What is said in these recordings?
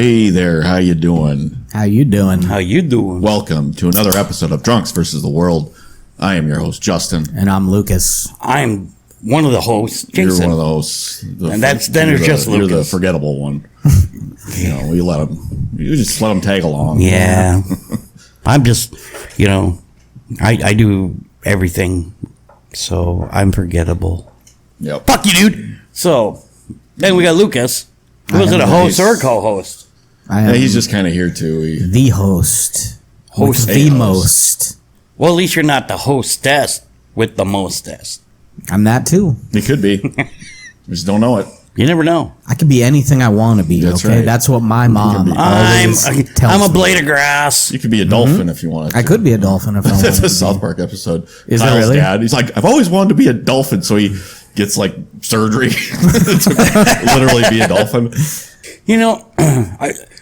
Hey there, how you doing? How you doing? How you doing? Welcome to another episode of Drunks versus the World. I am your host, Justin. And I'm Lucas. I'm one of the hosts, Jason. You're one of the hosts. And that's then it's just Lucas. You're the Lucas. forgettable one. You just let them tag along. Yeah. I'm just, I do everything, so I'm forgettable. Yep. Fuck you, dude. So, then we got Lucas. Was it a host or a co-host? I Yeah, am he's just kind of here too. the host. Host With the a host. most. Well, at least you're not the hostess with the mostest. I'm that too. He could be. We just don't know it. You never know. I could be anything I want to be. That's okay, right. that's what my mom be. always tells I'm a me. blade of grass. You could be a dolphin if you wanted to. I could be a dolphin if I That's wanted a to. South Park episode. Is it Kyle's really? dad, he's like, I've always wanted to be a dolphin, so he gets like surgery to literally be a dolphin.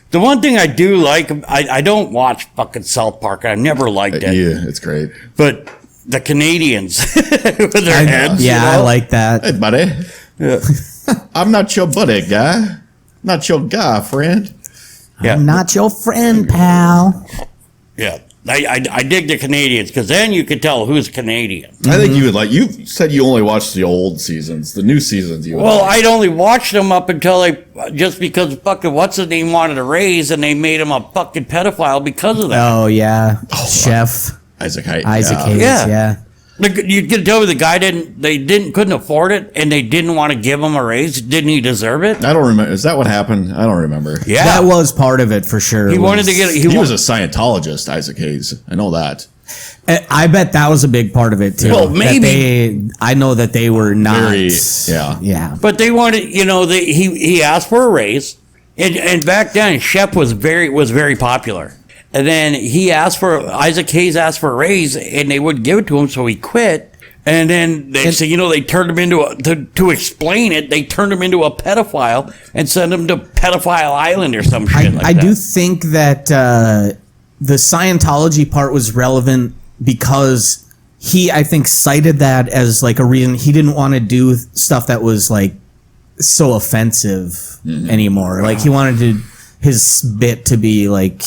The one thing I do like, I don't watch fucking South Park. I never liked it. Yeah, it's great. But the Canadians with their heads. Yeah, I like that. Hey, buddy. I'm not your buddy, guy. Not your guy, friend. Yeah. I'm not your friend, pal. Yeah. I dig the Canadians because then you could tell who's Canadian. I think you would like. You said you only watched the old seasons, the new seasons. You would Well, like. I'd only watched them up until just because fucking what's his name wanted a raise and they made him a fucking pedophile because of that. Oh yeah, Chef Isaac Hayes. Isaac Hayes. Yeah. Yeah. You could tell me the guy couldn't afford it and they didn't want to give him a raise. Didn't he deserve it? I don't remember. Is that what happened? I don't remember. Yeah. That was part of it for sure. He wanted to get. He was a Scientologist, Isaac Hayes. I know that. I bet that was a big part of it too. Well, That maybe. I know that they were not. Yeah. Yeah. But they wanted, he asked for a raise, and back then Shep was very popular. And then Isaac Hayes asked for a raise, and they wouldn't give it to him, so he quit. And then they turned him into to explain it. They turned him into a pedophile and sent him to Pedophile Island or some shit like that. I do think that the Scientology part was relevant because he, I think, cited that as like a reason he didn't want to do stuff that was like so offensive anymore. Like he wanted his bit to be like,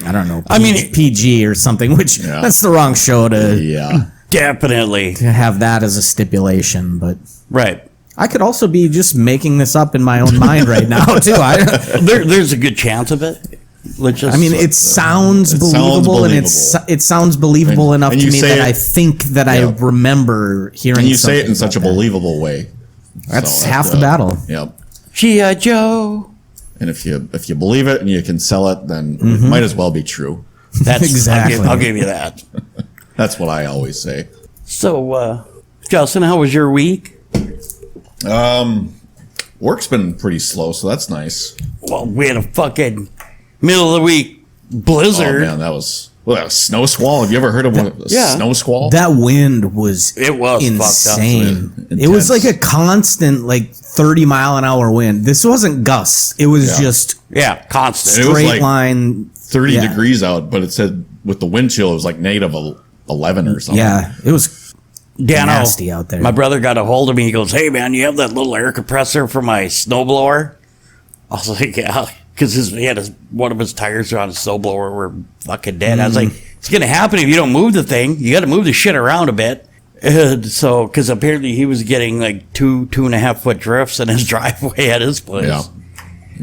I don't know, PG or something, which that's the wrong show to Definitely have that as a stipulation. But right. I could also be just making this up in my own mind right now too. There's a good chance of it. It sounds believable, and it sounds believable enough to me that I think that I remember hearing. And you say it in such a believable way. That's half the battle. Yep. G.I. Joe. And if you believe it and you can sell it, then it might as well be true. That's Exactly. I'll give you that. That's what I always say. So, Justin, how was your week? Work's been pretty slow, so that's nice. Well, we had a fucking middle of the week blizzard. Oh man, that was a snow squall. Have you ever heard of a snow squall? That wind was insane. Fucked up. It was like a constant 30-mile-an-hour wind. This wasn't gusts. It was just constant. It was straight line. 30 degrees out, but it said with the wind chill it was like negative 11 or something. Yeah, it was Dano, nasty out there. My brother got a hold of me. He goes, "Hey man, you have that little air compressor for my snowblower?" I was like, "Yeah," because one of his tires on his snowblower were fucking dead. I was like, "It's gonna happen if you don't move the thing. You got to move the shit around a bit." So, because apparently he was getting like 2.5 foot drifts in his driveway at his place. Yeah.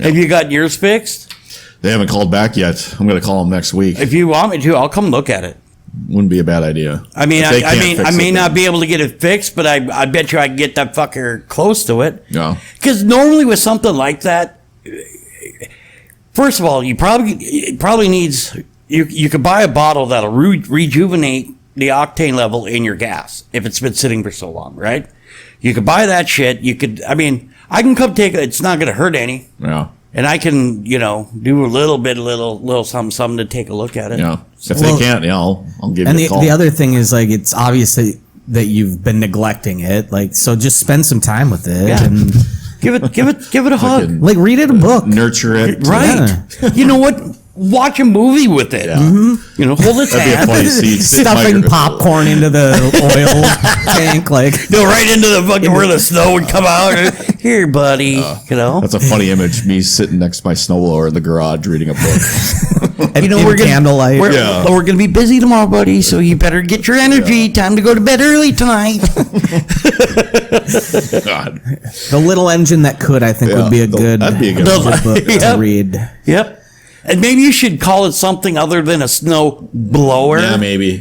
Have you gotten yours fixed? They haven't called back yet. I'm going to call them next week. If you want me to, I'll come look at it. Wouldn't be a bad idea. I mean, If they can't fix I may it, not then- be able to get it fixed, but I bet you I can get that fucker close to it. Yeah. Because normally with something like that, first of all, it probably needs you could buy a bottle that'll rejuvenate the octane level in your gas if it's been sitting for so long, right? You could buy that shit. I can come take it. It's not going to hurt any. Yeah. And I can, do a little something to take a look at it. Yeah. If they can't, I'll give you a call. And the other thing is it's obvious that you've been neglecting it. So just spend some time with it and give it a hug. read it a book. Nurture it. Right. Yeah. You know what? Watch a movie with it. Yeah. Hold its That'd be a hand. funny scene. Stuffing popcorn into the oil tank, Go right into the fucking where the snow would come out. Here, buddy. You know? That's a funny image. Me sitting next to my snowblower in the garage reading a book. You know, we're candlelight. We're gonna be busy tomorrow, buddy. So you better get your energy. Time to go to bed early tonight. God. The Little Engine That Could, I think, would be a good, that'd be a good book Yep. to read. Yep. And maybe you should call it something other than a snow blower. Yeah, maybe.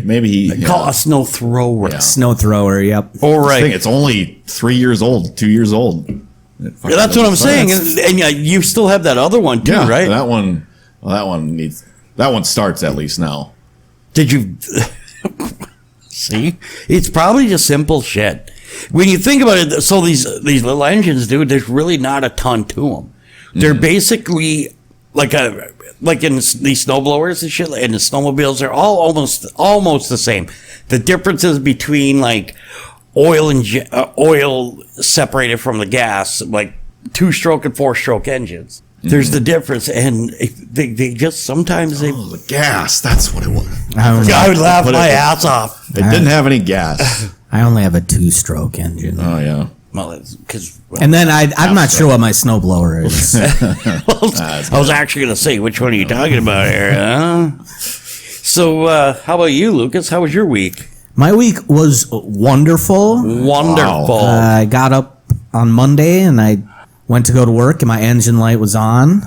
Call it a snow thrower. Snow thrower, yep. All right. It's only 3 years old, 2 years old. That's what I'm saying. And you still have that other one too, Yeah, right? that one. Well, that one starts at least now. Did you see? It's probably just simple shit. When you think about it, so these little engines, dude, there's really not a ton to them. They're basically like in these snowblowers and shit, and the snowmobiles, they're all almost the same. The differences between like oil separated from the gas, like 2-stroke and 4-stroke engines. There's the difference, and they just sometimes they. Oh, the gas. That's what it was. I would laugh my ass off. It didn't have any gas. I only have a 2-stroke engine. Oh, yeah. Well, it's because. And then I'm not sure what my snowblower is. I was actually going to say, which one are you talking about here? Huh? So, how about you, Lucas? How was your week? My week was wonderful. Wonderful. I got up on Monday and I went to go to work and my engine light was on.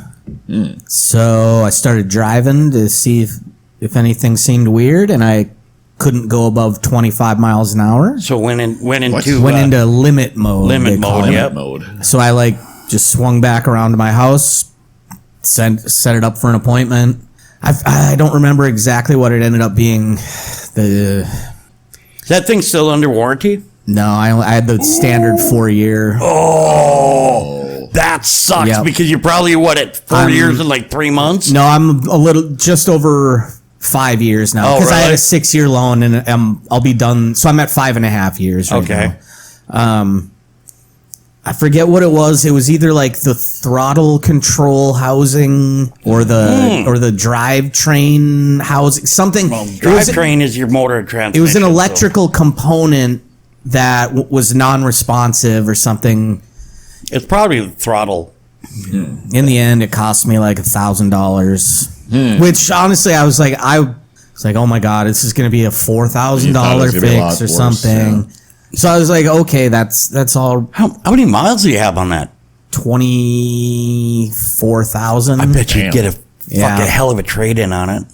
So I started driving to see if anything seemed weird, and I couldn't go above 25 miles an hour. So went into limit mode. limit mode. Limit Yep. mode. So I just swung back around to my house, set it up for an appointment. I don't remember exactly what it ended up being. Is that thing still under warranty? No, I had the standard 4-year. Oh, that sucks Yep. because you're probably at 4 years and like 3 months. No, I'm just over 5 years now, Oh, because I had really? a 6-year loan and I'll be done. So I'm at 5.5 years right Okay. now. I forget what it was. It was either like the throttle control housing or the drivetrain housing, something. Drivetrain is your motor and transmission. It was an so- electrical component that was non-responsive or something. It's probably the throttle. In the end, it cost me like $1,000, which honestly, I was like, oh my God, this is going to be a $4,000 fix or something. Yeah. So I was like, okay, that's all. How many miles do you have on that? 24,000. I bet you'd get a Yeah. fucking hell of a trade-in on it.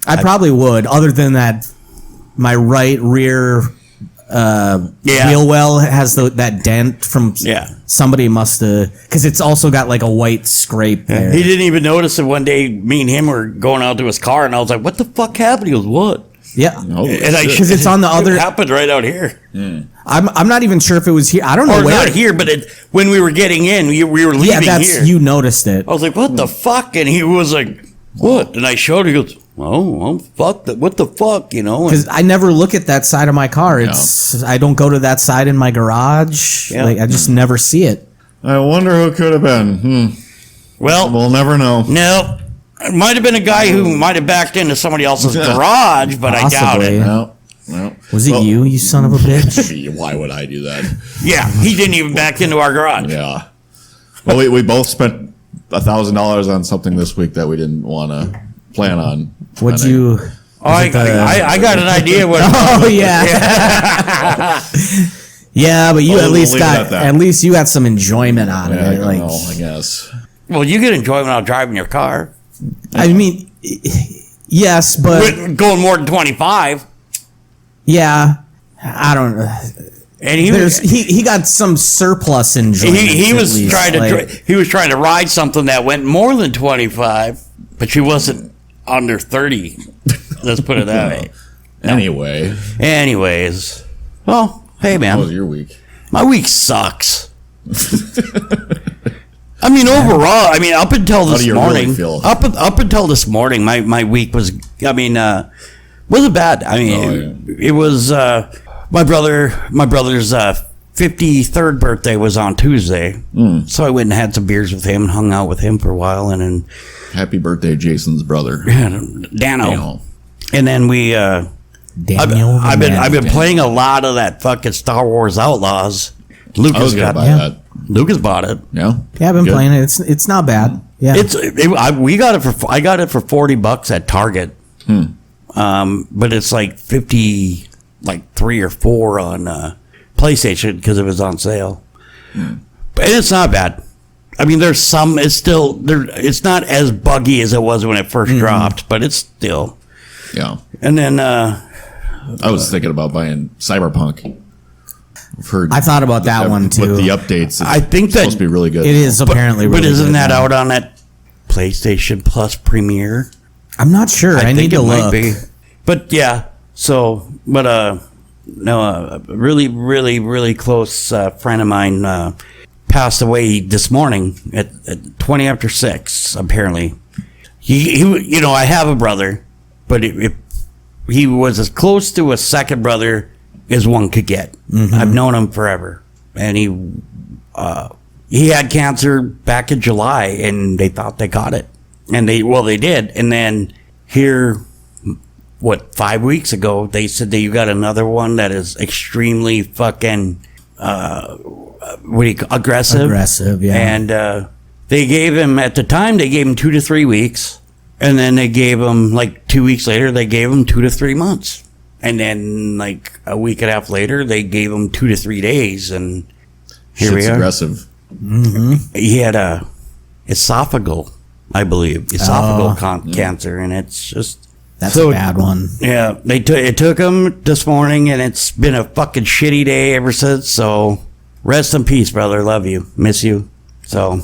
I probably would. Other than that, my right rear wheel well has that dent from somebody must have, because it's also got like a white scrape there. He didn't even notice it one day. Me and him were going out to his car, and I was like, "What the fuck happened?" He goes, "What?" Yeah, Holy And shit. because it's on the other. It happened right out here, I'm not even sure if it was here. I don't know or where. not here, but when we were getting in, we were leaving Yeah, here. you noticed it. I was like, "What the fuck?" And he was like, "What?" And I showed him. He goes, "Oh, fuck that! What the fuck?" You know. Because I never look at that side of my car. I don't go to that side in my garage. Yeah. Like I just never see it. I wonder who it could have been. Well, We'll never know. no. It might have been a guy who might have backed into somebody else's garage, but I doubt Possibly. it. No. Was it you son of a bitch? Why would I do that? Yeah, he didn't even back into our garage. Yeah. Well, we both spent $1,000 on something this week that we didn't want to plan on. What'd spending. you? Oh, I got an idea what. Oh yeah. Yeah, but you Well, at least we'll leave it got at that. at least you got some enjoyment out of Yeah, I it. don't Like know, I guess. Well, you get enjoyment out of driving your car. I mean, yes, but With going more than 25. yeah, I don't know. And he He got some surplus enjoyment. he at was least. trying to Like, he was trying to ride something that went more than 25, but she wasn't under 30. Let's put it that way. Anyway, Anyways, well, hey how was man, your week? my week sucks. I mean, overall, I mean, up until do this you really morning, feel? up until this morning, my week was, I mean, wasn't bad. I mean, it was my brother's 53rd birthday was on Tuesday, so I went and had some beers with him and hung out with him for a while, and then Happy birthday, Jason's brother. Dano, and then we. Daniel. I've been playing a lot of that fucking Star Wars Outlaws. I Lucas was gonna got buy yeah. that. Lucas bought it. Yeah. Yeah, I've been Good. playing it. It's not bad. Yeah. We got it for I got it for $40 at Target. But it's like 50, like 3 or 4 on PlayStation because it was on sale. But it's not bad. I mean, there's some. It's still there. It's not as buggy as it was when it first dropped, but it's still. Yeah. And then I was thinking about buying Cyberpunk. I've heard I thought about that one, too. With the updates, it's I think supposed that to be really good. it is apparently really but isn't good that now. out on that PlayStation Plus Premiere? I'm not sure. I need think to it might look. be. But yeah, so but no, a really, really, really close friend of mine passed away this morning at 20 after 6. Apparently, he you know, I have a brother, but he was as close to a second brother as one could get. I've known him forever, and he had cancer back in July, and they thought they caught it, and they did, and then here. 5 weeks ago, they said that you got another one that is extremely fucking, aggressive. Aggressive, yeah. And they gave him, at the time, they gave him 2 to 3 weeks. And then they gave him, like 2 weeks later, they gave him 2 to 3 months. And then, like a week and a half later, they gave him 2 to 3 days. And here Shit's we are. aggressive. He had a esophageal, I believe, cancer. And it's just. That's So- a bad one. Yeah, it took him this morning, and it's been a fucking shitty day ever since. So, rest in peace, brother. Love you, miss you. So,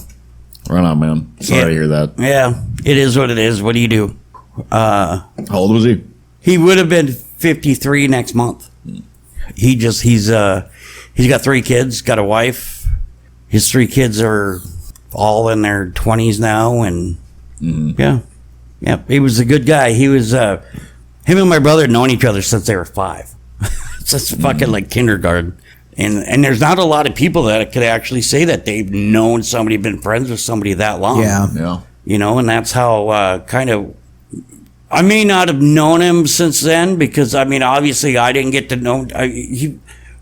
Right on, man. Sorry to hear that. yeah, it is what it is. What do you do? How old was he? He would have been 53 next month. He's got 3 kids, got a wife. His 3 kids are all in their 20s now, and yeah. Yeah, he was a good guy. He was, him and my brother had known each other since they were 5. It's just fucking like kindergarten. And there's not a lot of people that could actually say that they've known somebody, been friends with somebody that long. Yeah. Yeah. You know, and that's how kind of, I may not have known him since then because, I mean, obviously I didn't get to know,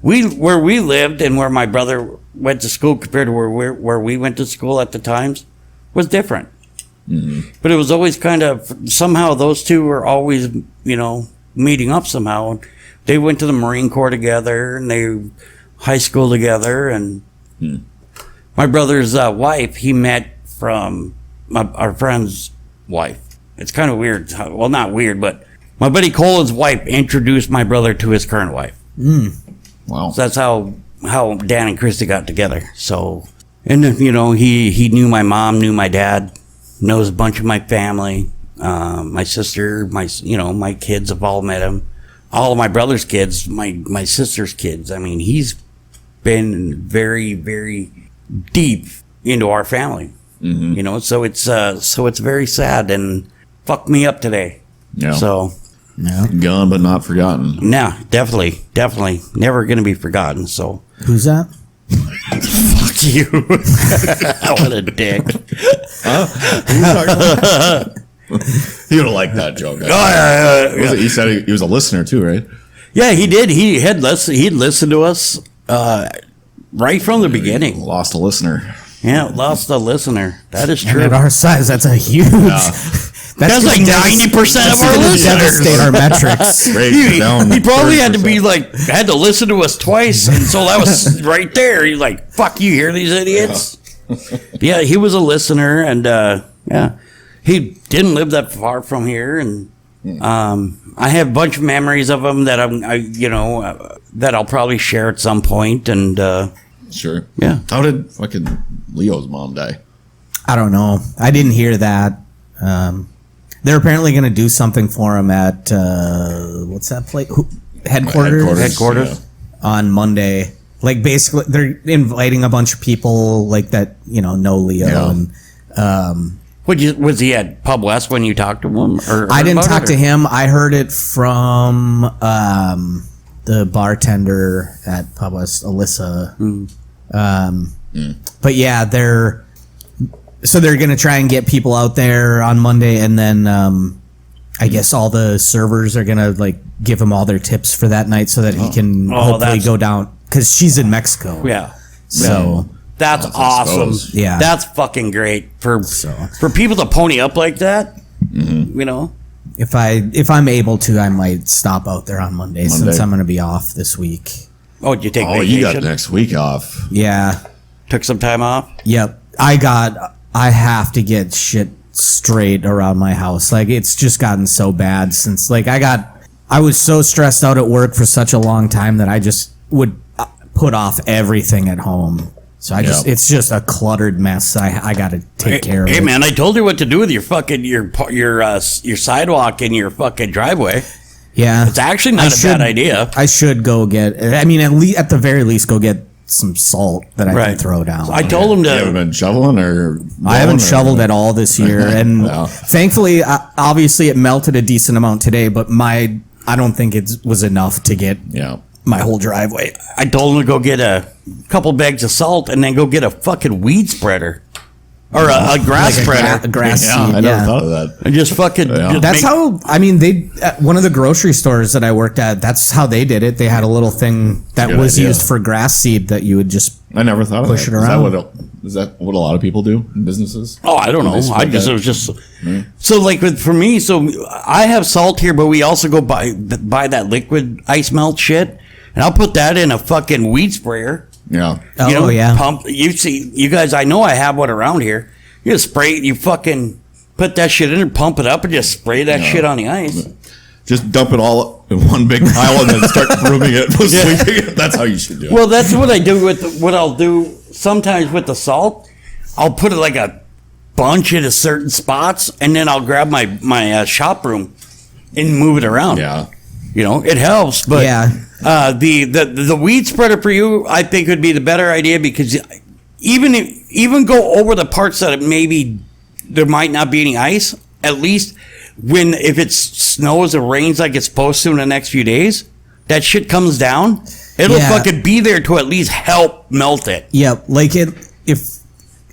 where we lived and where my brother went to school compared to where we went to school at the times was different. But it was always kind of, somehow those two were always, you know, meeting up somehow. They went to the Marine Corps together, and they high school together. And my brother's wife, he met from our friend's wife. It's kind of weird. Well, not weird, but my buddy Colin's wife introduced my brother to his current wife. Wow. So that's how Dan and Christy got together. So, and then, you know, he knew my mom, knew my dad. Knows a bunch of my family, my sister, my kids have all met him. All of my brother's kids, my sister's kids. I mean, he's been very, very deep into our family. You know, so it's very sad and fucked me up today. Yeah. So, Yeah. Gone but not forgotten. yeah, definitely, never gonna be forgotten. So, Who's that? fuck you. What a dick. You don't like that joke. Oh, He said he was a listener too, right? Yeah, he did. He'd listened to us right from the beginning. Lost a listener. Yeah, lost a listener. That is And true. at our size, that's a huge. That's like 90% of our devastate listeners. our metrics. Break down He probably had to 30%. be like, had to listen to us twice, and so that was right there. He's like, "Fuck you, hear these idiots?" Yeah, he was a listener, and yeah, he didn't live that far from here, and I have a bunch of memories of him that that I'll probably share at some point, and Sure. yeah. How did fucking Leo's mom die? I don't know. I didn't hear that. They're apparently going to do something for him at what's that place? Headquarters Headquarters. on Monday. Like basically, they're inviting a bunch of people like that, know Leo. Yeah. And Was he at Pub West when you talked to him? Or I didn't about talk it, to or- him. I heard it from the bartender at Pub West, Alyssa. But yeah, they're going to try and get people out there on Monday, and then I guess all the servers are going to like give him all their tips for that night so that he can hopefully that's- go down because she's in Mexico. Yeah. So That's I awesome. suppose. Yeah. That's fucking great for people to pony up like that. You know, If I'm able to, I might stop out there on Monday since I'm going to be off this week. oh, did you take Oh, vacation? you got next week off. Yeah. Took some time off. Yep. I have to get shit straight around my house. Like, it's just gotten so bad since, like, I was so stressed out at work for such a long time that I just would put off everything at home. So it's just a cluttered mess. I got to take care of it. Hey man, I told you what to do with your fucking your sidewalk and your fucking driveway. Yeah. It's actually not a bad idea. I should go get, I mean, at the very least, go get some salt that I can throw down. I told him You haven't to. been shoveling or? I haven't mowing or- shoveled at all this year, and No. thankfully, obviously, it melted a decent amount today. But I don't think it was enough to get Yeah. my whole driveway. I told him to go get a couple bags of salt and then go get a fucking weed spreader or a grass spreader. A grass Yeah, seed. I never thought of that. And just fucking. Yeah. just That's make- how, I mean, they, at one of the grocery stores that I worked at, that's how they did it. They had a little thing that Good was idea. used for grass seed that you would just, I never thought of Push that. it around. Is that what a lot of people do in businesses? Oh, I don't know. They spread I just that? it was just so like for me. So I have salt here, but we also go buy that liquid ice melt shit, and I'll put that in a fucking weed sprayer. Yeah. oh, yeah. Pump. You see, you guys. I know I have one around here. You just spray it. You fucking put that shit in and pump it up and just spray that shit on the ice. Just dump it all in one big pile and then start brooming it, sweeping it. That's how you should do it. Well, that's what I do with what I'll do sometimes with the salt. I'll put it like a bunch into certain spots, and then I'll grab my shop broom and move it around. Yeah. You know, it helps, but Yeah. The weed spreader for you, I think, would be the better idea because even go over the parts that maybe there might not be any ice. At least if it snows or rains like it's supposed to in the next few days, that shit comes down. It'll Yeah. fucking be there to at least help melt it. Yeah, like if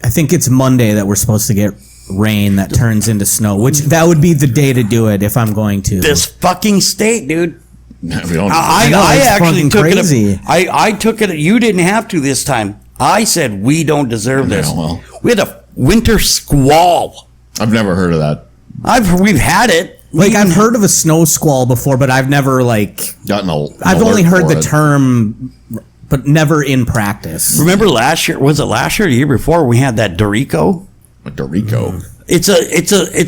I think it's Monday that we're supposed to get rain that turns into snow, which that would be the day to do it if I'm going to. This fucking state, dude. We don't. I know, it's actually fucking took crazy. it. I took it. You didn't have to this time. I said we don't deserve this. Yeah, well. We had a winter squall. I've never heard of that. We've had it. Like I've heard of a snow squall before, but I've never like Gotten a. I've only heard the it. term, but never in practice. Remember last year? Was it last year or the year before? We had that Dorico. Like Dorico. It's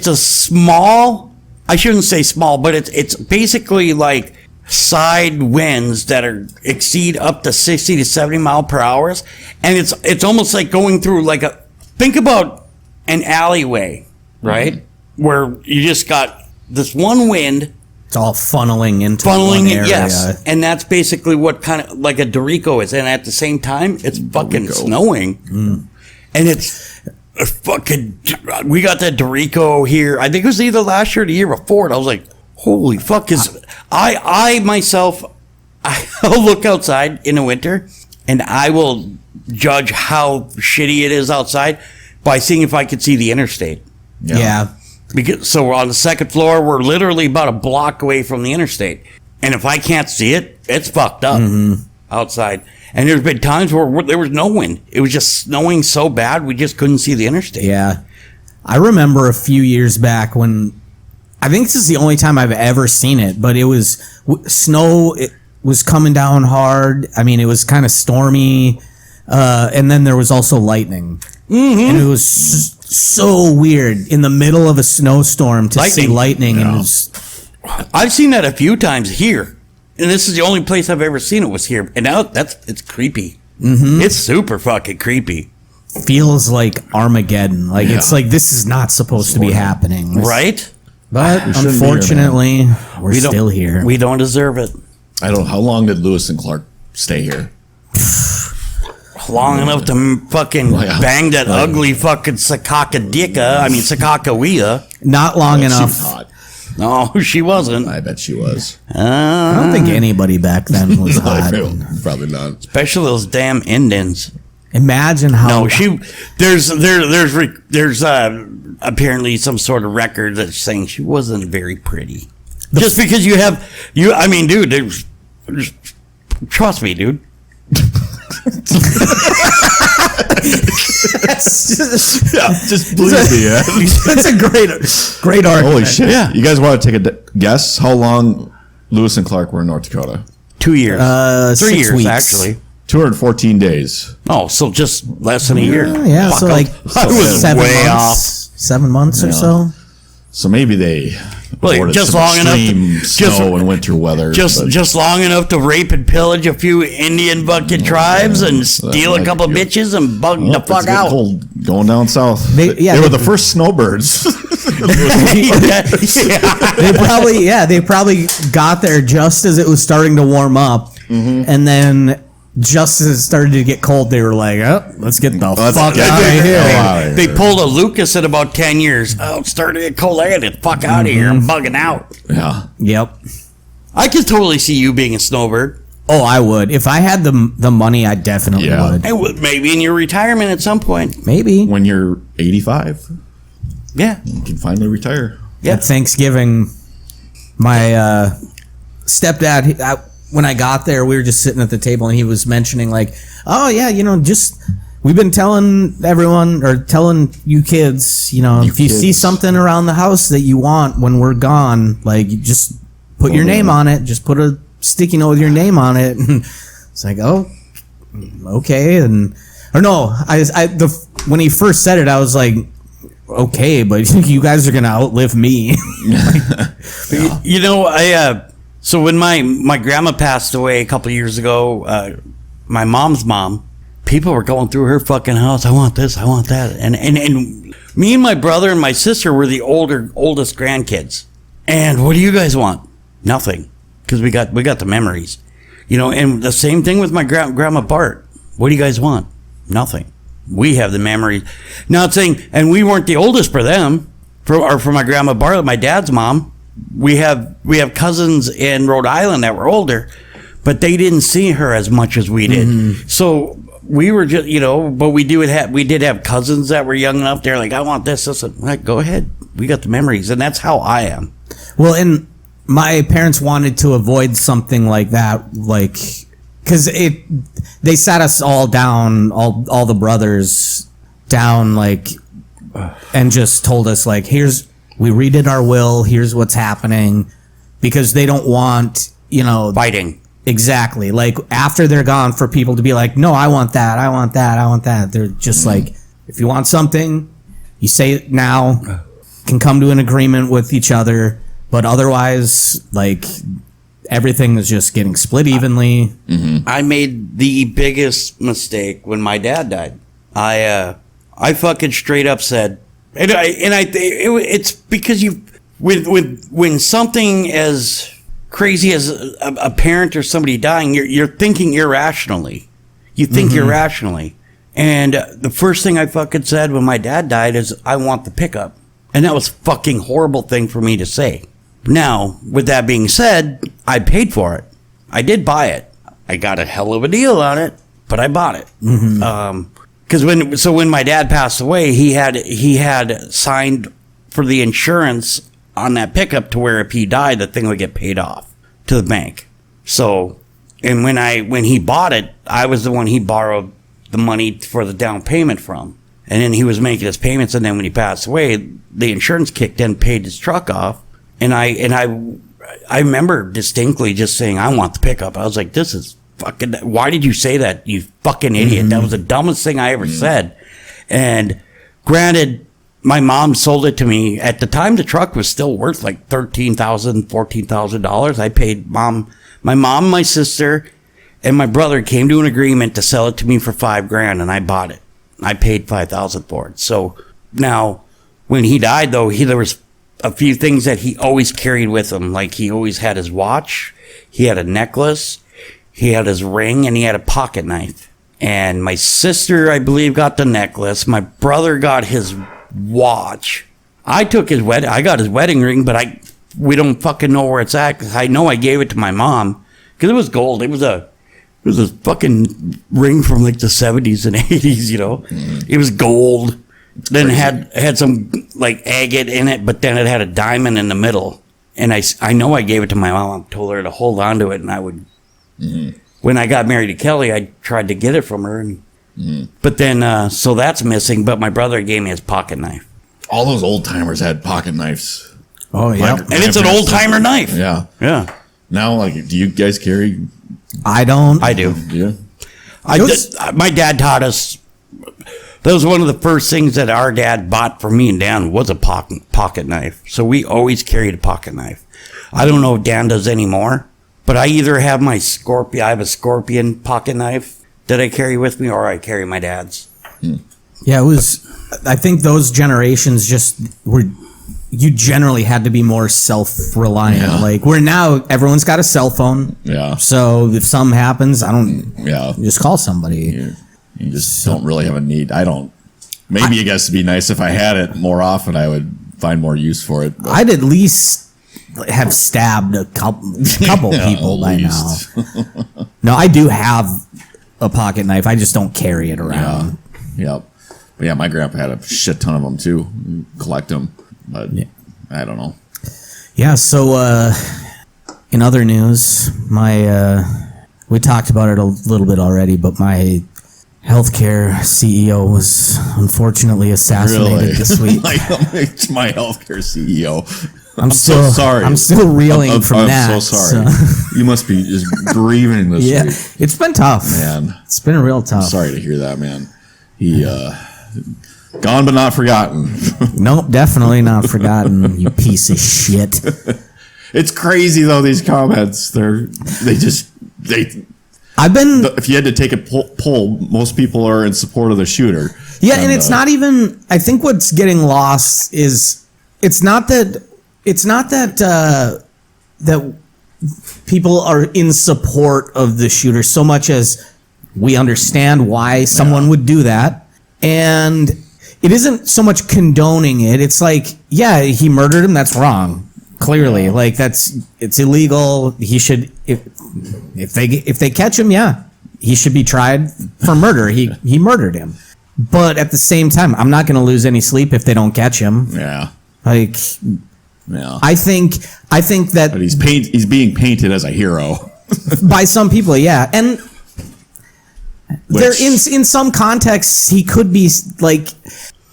a small. I shouldn't say small, but it's basically like side winds that exceed up to 60 to 70 mile per hour, and it's almost like going through like think about an alleyway, right? Where you just got this one wind It's all funneling into one area. yes, and that's basically what kind of like a Dorico is, and at the same time, it's fucking Dorico. snowing, and it's fucking. We got that Dorico here. I think it was either last year or the year before, and I was like, "Holy fuck!" Is I myself, I'll look outside in the winter, and I will judge how shitty it is outside by seeing if I could see the interstate. Yeah. Because so we're on the second floor, we're literally about a block away from the interstate, and if I can't see it, it's fucked up outside. And there's been times where there was no wind; it was just snowing so bad we just couldn't see the interstate. Yeah. I remember a few years back when I think this is the only time I've ever seen it, but it was snow. It was coming down hard. I mean, it was kind of stormy. And then there was also lightning. And it was so weird in the middle of a snowstorm to see lightning. And it was, I've seen that a few times here, and this is the only place I've ever seen it was here. And now it's creepy. It's super fucking creepy, feels like Armageddon. Like it's like this is not supposed to be happening. right? But shouldn't be here, unfortunately, we're We don't- still here. We don't deserve it. I don't. How long did Lewis and Clark stay here? Long enough to fucking Yeah. bang that ugly fucking Sakakawea. Not long She was enough. hot. No, she wasn't. I bet she was. I don't think ananybody back then was hot. Probably not. Especially those damn Indians. Imagine how. No, there's apparently some sort of record that's saying she wasn't very pretty. Just because I mean, dude, trust me, dude. Yeah, just believe me. Yeah. That's a great argument. Holy shit! Yeah. You guys want to take a guess how long Lewis and Clark were in North Dakota? 2 years. 3 6 years, weeks. actually. 214 days. Oh, so just less than a year. Yeah, Fuck, so like I was 7 way months. 7 months or so. So maybe they Well, avoided just some long enough to- extreme snow and winter weather. but Just long enough to rape and pillage a few Indian bucket tribes and steal a might couple be good. bitches and bug Well, the it's fuck getting out. cold going down south. They were the first snowbirds. Yeah. They probably got there just as it was starting to warm up, and then just as it started to get cold, they were like, "Oh, let's get the fuck get out the of here." hell out of They here. pulled a Lucas in about 10 years. Oh, it's starting to get cold. I gotta get the fuck out of here. I'm bugging out. Yeah. Yep. I could totally see you being a snowbird. Oh, I would. If I had the money, I definitely Yeah. would. And maybe in your retirement at some point. Maybe. When you're 85, Yeah. you can finally retire. Yeah. At Thanksgiving, my stepdad, when I got there, we were just sitting at the table, and he was mentioning like, "Oh yeah, just we've been telling everyone or telling you kids, if you see kids. something around the house that you want when we're gone, like you just put your name on it. Just put a sticky note with your name on it." And it's like, oh, okay, and or no, when he first said it, I was like, okay, but you guys are gonna outlive me. So when my grandma passed away a couple of years ago, my mom's mom, people were going through her fucking house. I want this, I want that, and me and my brother and my sister were the oldest grandkids. And what do you guys want? Nothing, because we got the memories, And the same thing with my grandma Bart. What do you guys want? Nothing. We have the memories. Not saying, and we weren't the oldest for them, for my grandma Bart, my dad's mom. We have cousins in Rhode Island that were older, but they didn't see her as much as we did. So we were just, but we did have cousins that were young enough. They're like, I want this. I'm like, go ahead. We got the memories, and that's how I am. Well, and my parents wanted to avoid something like that, like because they sat us all down, all the brothers down, like, and just told us like, we redid our will. Here's what's happening, because they don't want Fighting. exactly like after they're gone for people to be like, no, I want that, I want that, I want that. They're just like, if you want something, you say it now, can come to an agreement with each other, but otherwise, like, everything is just getting split evenly. I made the biggest mistake when my dad died. I fucking straight up said, it's because when something as crazy as a parent or somebody dying, you're thinking irrationally. You think irrationally. And the first thing I fucking said when my dad died is, I want the pickup. And that was a fucking horrible thing for me to say. Now, with that being said, I paid for it. I did buy it. I got a hell of a deal on it, but I bought it. Because when my dad passed away, he had signed for the insurance on that pickup to where if he died, the thing would get paid off to the bank. So, and when he bought it, I was the one he borrowed the money for the down payment from. And then he was making his payments, and then when he passed away, the insurance kicked in, paid his truck off. And I remember distinctly just saying, I want the pickup. I was like, this is fucking, why did you say that, you fucking idiot? That was the dumbest thing I ever said. And granted, my mom sold it to me. At the time, the truck was still worth like $13,000, $14,000. I paid my mom, my sister, and my brother came to an agreement to sell it to me for $5,000, and I bought it. I paid $5,000 for it. So now, when he died, though, there was a few things that he always carried with him. Like, he always had his watch, he had a necklace, he had his ring, and he had a pocket knife. And my sister, I believe, got the necklace. My brother got his watch. I got his wedding ring, but we don't fucking know where it's at, because I know I gave it to my mom, because it was gold. It was a fucking ring from like the 70s and 80s, It was gold. Then it had some like agate in it, but then it had a diamond in the middle. And I know I gave it to my mom. I told her to hold on to it, and I would. When I got married to Kelly, I tried to get it from her, and But then, so that's missing. But my brother gave me his pocket knife, All those old timers had pocket knives. Oh yeah. and it's an old timer knife. Yeah. Yeah, Now, like, do you guys carry? I don't. I do. Yeah. My dad taught us. That was one of the first things that our dad bought for me and Dan was a pocket knife. So we always carried a pocket knife. I don't know if Dan does anymore, but I either have my Scorpion. I have a Scorpion pocket knife that I carry with me, or I carry my dad's. Yeah, it was. I think those generations just were. You generally had to be more self-reliant. Yeah. Like where now everyone's got a cell phone. Yeah. So if something happens, I don't. Yeah. Just call somebody. You just don't really have a need. I don't. Maybe I guess it'd be nice if I had it more often. I would find more use for it. But I'd at least have stabbed a couple Yeah, people at by least. now. No, I do have a pocket knife. I just don't carry it around. Yep. But yeah, my grandpa had a shit ton of them too. Collect them, but I don't know. Yeah. So in other news, we talked about it a little bit already, but my healthcare CEO was unfortunately assassinated this week. my healthcare CEO. I'm so sorry. I'm still reeling from I'm that. so sorry. You must be just grieving this Yeah, week, it's been tough, man. It's been real tough. Sorry to hear that, man. He gone but not forgotten. Nope, definitely not forgotten. You piece of shit. It's crazy though. These comments, they. I've been If you had to take a poll, most people are in support of the shooter. Yeah, and it's not even. I think what's getting lost is it's not that that people are in support of the shooter so much as we understand why someone would do that, and it isn't so much condoning it. It's like, yeah, he murdered him. That's wrong. Clearly, like it's illegal. He should if they catch him, yeah, he should be tried for murder. He murdered him. But at the same time, I'm not going to lose any sleep if they don't catch him. Yeah. Like, Yeah. I think that But he's being painted as a hero. by some people, yeah, and there Which- in some contexts he could be like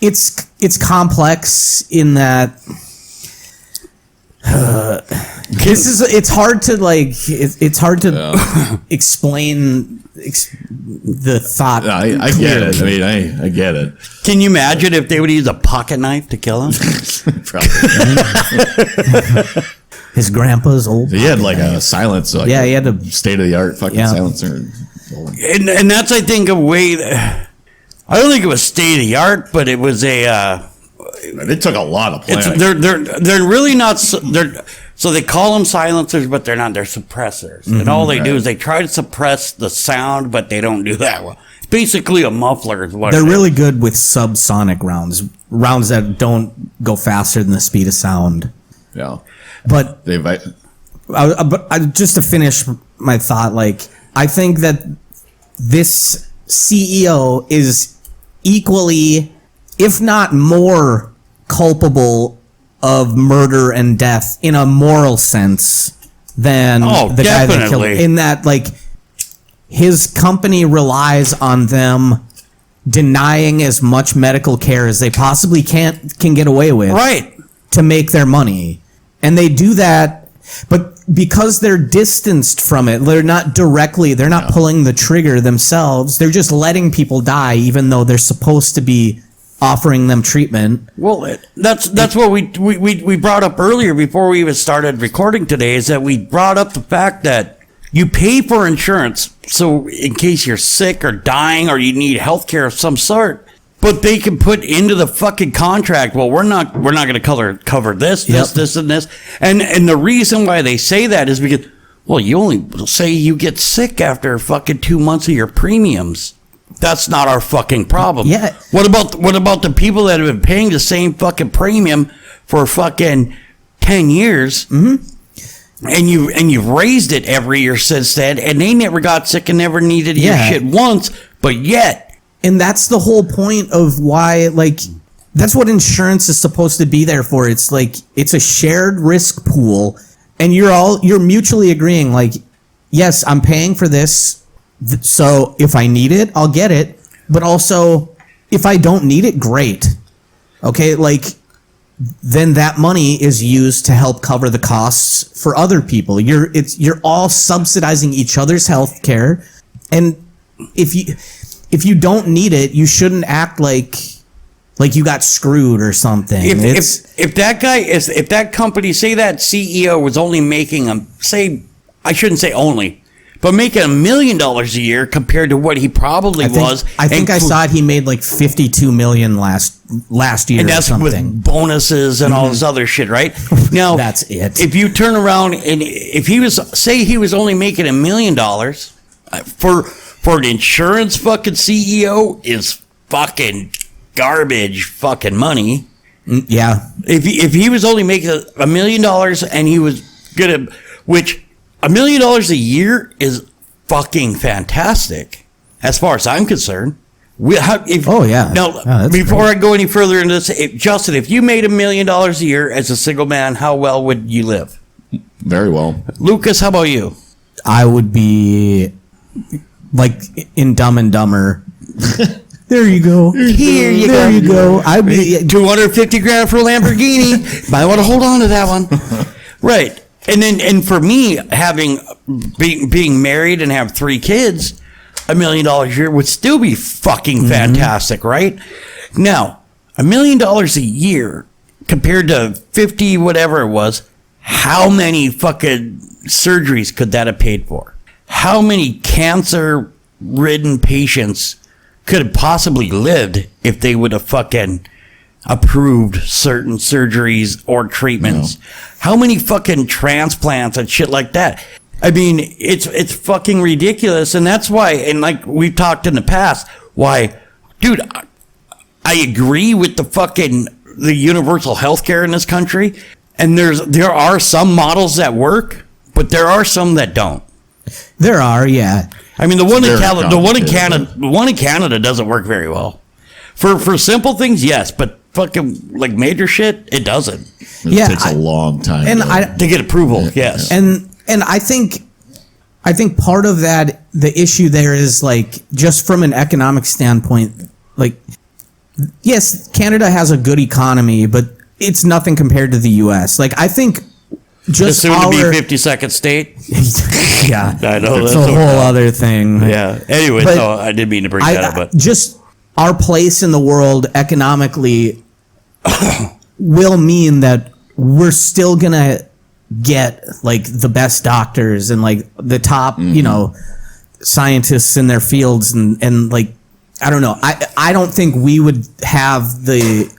it's complex in that. It's hard to it's hard to explain the thought. I get it. I mean, I get it. Can you imagine if they would use a pocket knife to kill him? Probably. His grandpa's old. He had like a silencer. Like Yeah, he had a state of the art fucking Yeah. silencer. And that's, I think, a way. I don't think it was state of the art, but it was a. It took a lot of It's, planning. they're really not. So they call them silencers, but they're not. They're suppressors, and all they do is they try to suppress the sound, but they don't do that well. It's basically a muffler. Is what They're it is. really good with subsonic rounds that don't go faster than the speed of sound. Yeah. But But just to finish my thought, like I think that this CEO is equally, if not more, culpable of murder and death in a moral sense than Oh, the guy that killed. definitely. In that, like, his company relies on them denying as much medical care as they possibly can get away with, right. to make their money. And they do that, but because they're distanced from it, they're not pulling the trigger themselves. They're just letting people die, even though they're supposed to be offering them treatment. Well, that's what we brought up earlier before we even started recording today. Is that we brought up the fact that you pay for insurance, so in case you're sick or dying or you need health care of some sort. But they can put into the fucking contract, well, we're not going to cover this, this, and this. And the reason why they say that is because, well, you only say you get sick after fucking 2 months of your premiums. That's not our fucking problem. Yeah. What about the people that have been paying the same fucking premium for fucking 10 years? Mm-hmm. And you've raised it every year since then, and they never got sick and never needed your shit once, but yet. And that's the whole point of why, like, that's what insurance is supposed to be there for. It's like, it's a shared risk pool, and you're mutually agreeing, like, yes, I'm paying for this, so if I need it, I'll get it. but also if I don't need it, great. Okay, like then that money is used to help cover the costs for other people. You're all subsidizing each other's health care, and if you don't need it, you shouldn't act like you got screwed or something. If that company, say that CEO was only making I shouldn't say only, but making $1 million a year compared to what he probably was. I think I saw it. He made like $52 million last year, and that's or something. with bonuses and all this other shit, right? Now That's it. If you turn around and if he was only making $1 million for an insurance fucking CEO is fucking garbage fucking money. Yeah. If he was only making $1 million and he was gonna, which $1 million a year is fucking fantastic as far as I'm concerned. Oh, yeah. Now, that's before great. I go any further into this, Justin, if you made $1 million a year as a single man, how well would you live? Very well. Lucas, how about you? I would be like in Dumb and Dumber. There you go. Here you there go. you go. I'd be $250,000 for a Lamborghini. Might want to hold on to that one. Right. And for me, being married and have 3 kids, $1 million a year would still be fucking fantastic, right? Now, $1 million a year compared to 50 whatever it was, how many fucking surgeries could that have paid for? How many cancer-ridden patients could have possibly lived if they would have fucking approved certain surgeries or treatments? No. How many fucking transplants and shit like that? I mean, it's fucking ridiculous, and that's why, and like we've talked in the past, why, dude, I agree with the universal health care in this country, and there are some models that work, but there are some that don't. There are, yeah. I mean, the one in Very Canada doesn't work very well. For simple things, yes, but fucking like major shit, it doesn't. Yeah, It takes a long time. and to- To get approval, yes. And I think part of that, the issue there is like just from an economic standpoint, like yes, Canada has a good economy, but it's nothing compared to the U.S. Like I think The just soon to our be 52nd state. yeah, I know, it's that's a okay. whole other thing. Yeah. Anyway, But so I didn't mean to bring that up, but just our place in the world economically will mean that we're still gonna get like the best doctors and like the top, scientists in their fields and like I don't know. I don't think we would have the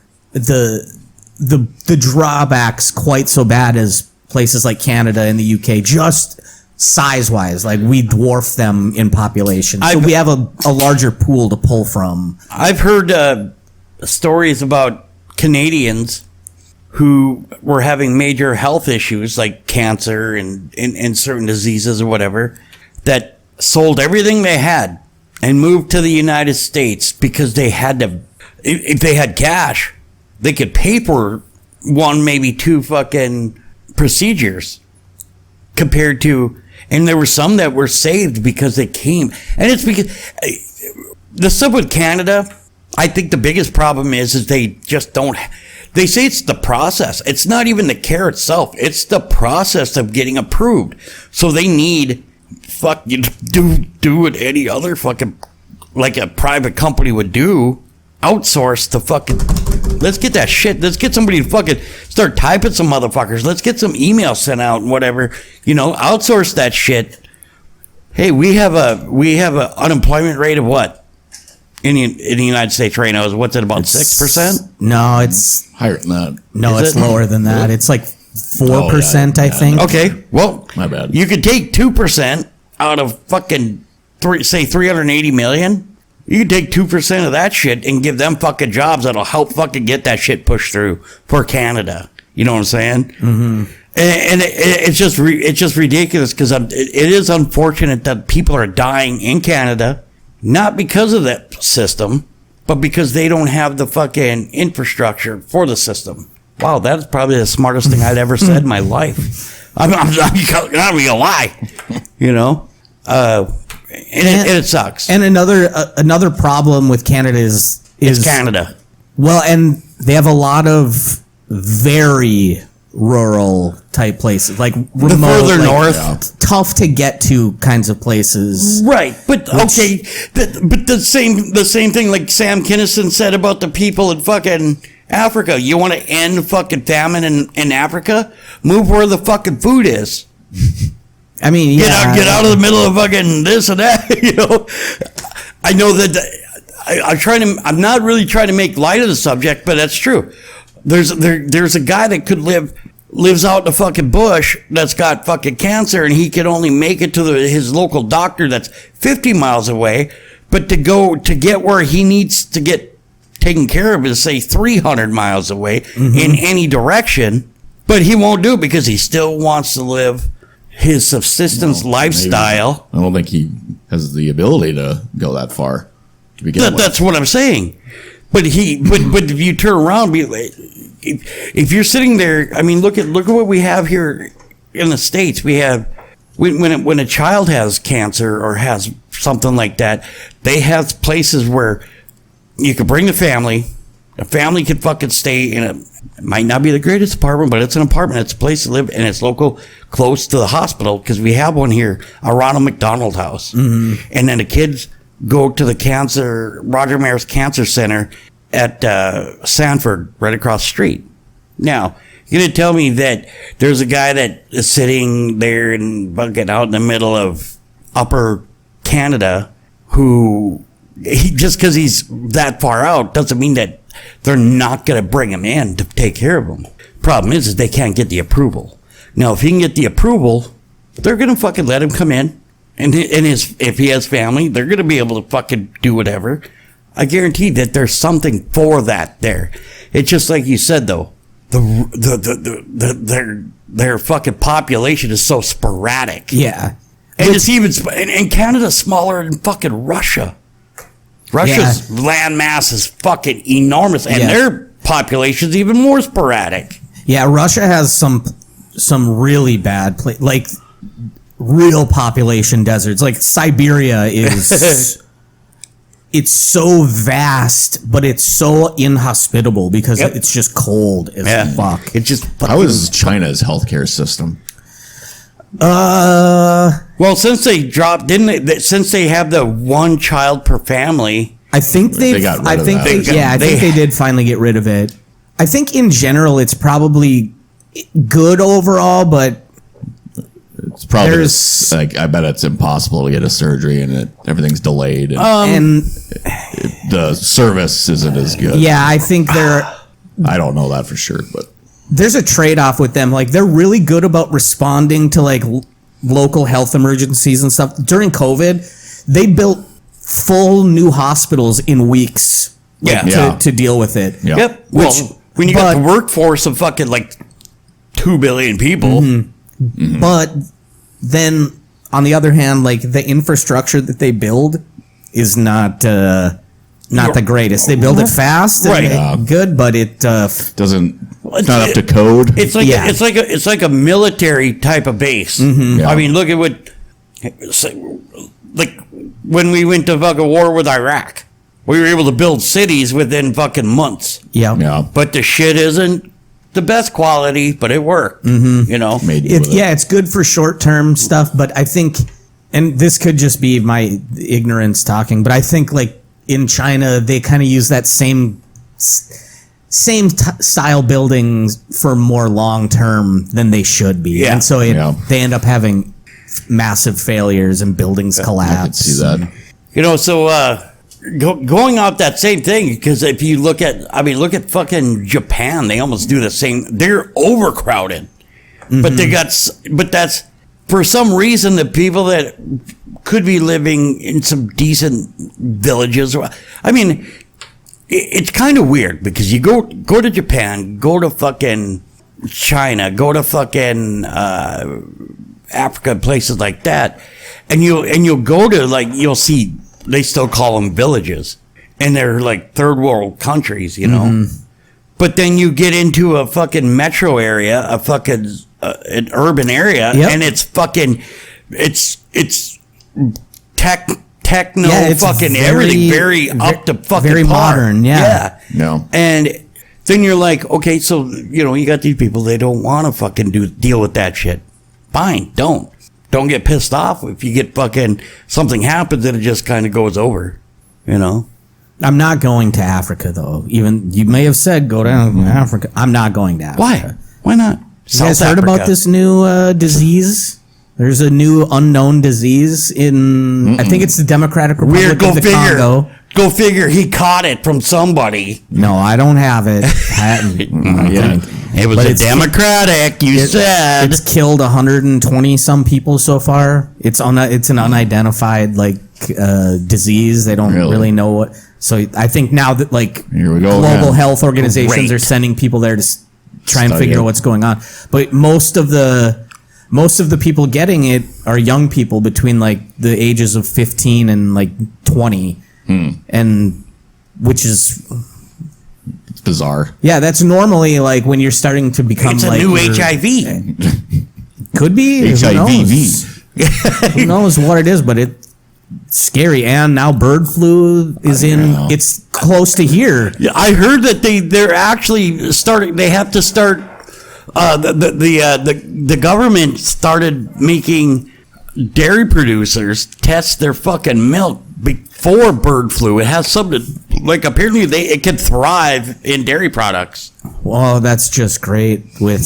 drawbacks quite so bad as places like Canada and the UK, just size-wise. Like we dwarf them in population, so we have a larger pool to pull from. I've heard stories about Canadians who were having major health issues like cancer and certain diseases or whatever, that sold everything they had and moved to the United States because they had to, if they had cash, they could pay for 1, maybe 2 fucking procedures compared to, and there were some that were saved because they came. And it's because the stuff with Canada, I think the biggest problem is they just don't, they say it's the process. It's not even the care itself. It's the process of getting approved. So they need do what any other fucking, like a private company would do, outsource the fucking, let's get that shit. Let's get somebody to fucking start typing some motherfuckers. Let's get some emails sent out and whatever, outsource that shit. Hey, we have a unemployment rate of what? In the United States right now, what's it, about 6%? No, it's higher than that. it's it? lower than that. It's like 4%, I yeah. think. Okay, well, My bad. You could take 2% out of fucking say 380 million. You could take 2% of that shit and give them fucking jobs that'll help fucking get that shit pushed through for Canada. You know what I'm saying? Mm-hmm. And it's just ridiculous because it is unfortunate that people are dying in Canada, not because of that system, but because they don't have the fucking infrastructure for the system. Wow, that's probably the smartest thing I'd ever said in my life. I'm not gonna lie, and it sucks. And another problem with Canada is It's Canada. Well, and they have a lot of very rural type places, like remote, further like, north. tough to get to kinds of places. Right, but okay, but the same thing like Sam Kinison said about the people in fucking Africa. You want to end fucking famine in Africa? Move where the fucking food is. I mean, yeah, Get out of the middle of fucking this and that. You know, I know that I'm not really trying to make light of the subject, but that's true. There's a guy that lives out in the fucking bush that's got fucking cancer, and he can only make it to his local doctor that's 50 miles away. But to get where he needs to get taken care of is say 300 miles away in any direction. But he won't do it because he still wants to live his subsistence lifestyle. I don't think he has the ability to go that far to begin with. That's what I'm saying. But if you turn around, if you're sitting there, I mean, look at what we have here in the States. We have when a child has cancer or has something like that, they have places where you can bring the family. A family can fucking stay in it might not be the greatest apartment, but it's an apartment. It's a place to live, and it's local, close to the hospital, because we have one here, a Ronald McDonald House. And then the kids go to the Roger Mayer's Cancer Center at Sanford, right across the street. Now, you're going to tell me that there's a guy that is sitting there and bugging out in the middle of upper Canada who, just because he's that far out doesn't mean that they're not going to bring him in to take care of him. Problem is they can't get the approval. Now, if he can get the approval, they're going to fucking let him come in. And if he has family, they're going to be able to fucking do whatever. I guarantee that there's something for that there. It's just like you said, though. Their fucking population is so sporadic. Yeah. And it's even, and Canada's smaller than fucking Russia. Russia's land mass is fucking enormous, and their population's even more sporadic. Yeah, Russia has some really bad like real population deserts. Like Siberia is it's so vast, but it's so inhospitable because it's just cold as fuck. It's just How is China's healthcare system? well, since they dropped, since they have the one child per family, I think They got rid of that. I think they did finally get rid of it. I think in general it's probably good overall, but It's probably like I bet it's impossible to get a surgery, and everything's delayed, and and the service isn't as good. yeah, I think I don't know that for sure, but there's a trade-off with them. Like they're really good about responding to like local health emergencies and stuff. During COVID, they built full new hospitals in weeks to deal with it. Yeah. Yep. Well, when you got the workforce of fucking like 2 billion people. But then on the other hand, like the infrastructure that they build is not the greatest. They build it fast and good, but it it's not up to code. It's like it's like a military type of base. Yeah. I mean, look at what like when we went to fucking war with Iraq, we were able to build cities within fucking months. Yeah. But the shit isn't the best quality, but it worked. You know, it's good for short-term stuff, but I think, and this could just be my ignorance talking, but I think like in China they kind of use that same style buildings for more long-term than they should be, and so they end up having massive failures and buildings collapse. I could see that. You know, so going off that same thing, because if you look at fucking Japan, they almost do the same. They're overcrowded, but that's for some reason the people that could be living in some decent villages. I mean, it's kind of weird because you go to Japan, go to fucking China, go to fucking Africa, places like that, and you'll go to like you'll see. They still call them villages, and they're like third world countries, you know. But then you get into a fucking metro area, a fucking an urban area, and it's fucking it's techno, Yeah, it's fucking very- everything, very up to fucking very par. modern, yeah. No. And then you're like, okay, so you got these people, they don't want to fucking deal with that shit. Fine, don't get pissed off if you get fucking something happens and it just kind of goes over. I'm not going to Africa though. Even you may have said go down to Africa. I'm not going to Africa. Why not? You guys heard about this new disease? There's a new unknown disease in, I think it's the Democratic Republic Weird. Go of the figure. Congo. Go figure. He caught it from somebody. No, I don't have it. It was But a it's- Democratic. You said It's killed 120 some people so far. It's an unidentified disease. They don't Really? really know what. So I think now that Here we go global again. health organizations Great. are sending people there to try and Study figure it. out what's going on. But most of the people getting it are young people between the ages of 15 and 20, and which is It's bizarre. yeah, that's normally when you're starting to become it's a new you're- HIV. Could be Who HIV. knows? Who knows what it is, but it's scary. And now bird flu is know. it's close to here. Yeah, I heard that they're actually starting. They have to start. The government started making dairy producers test their fucking milk before bird flu. It has something apparently it can thrive in dairy products. Well, that's just great with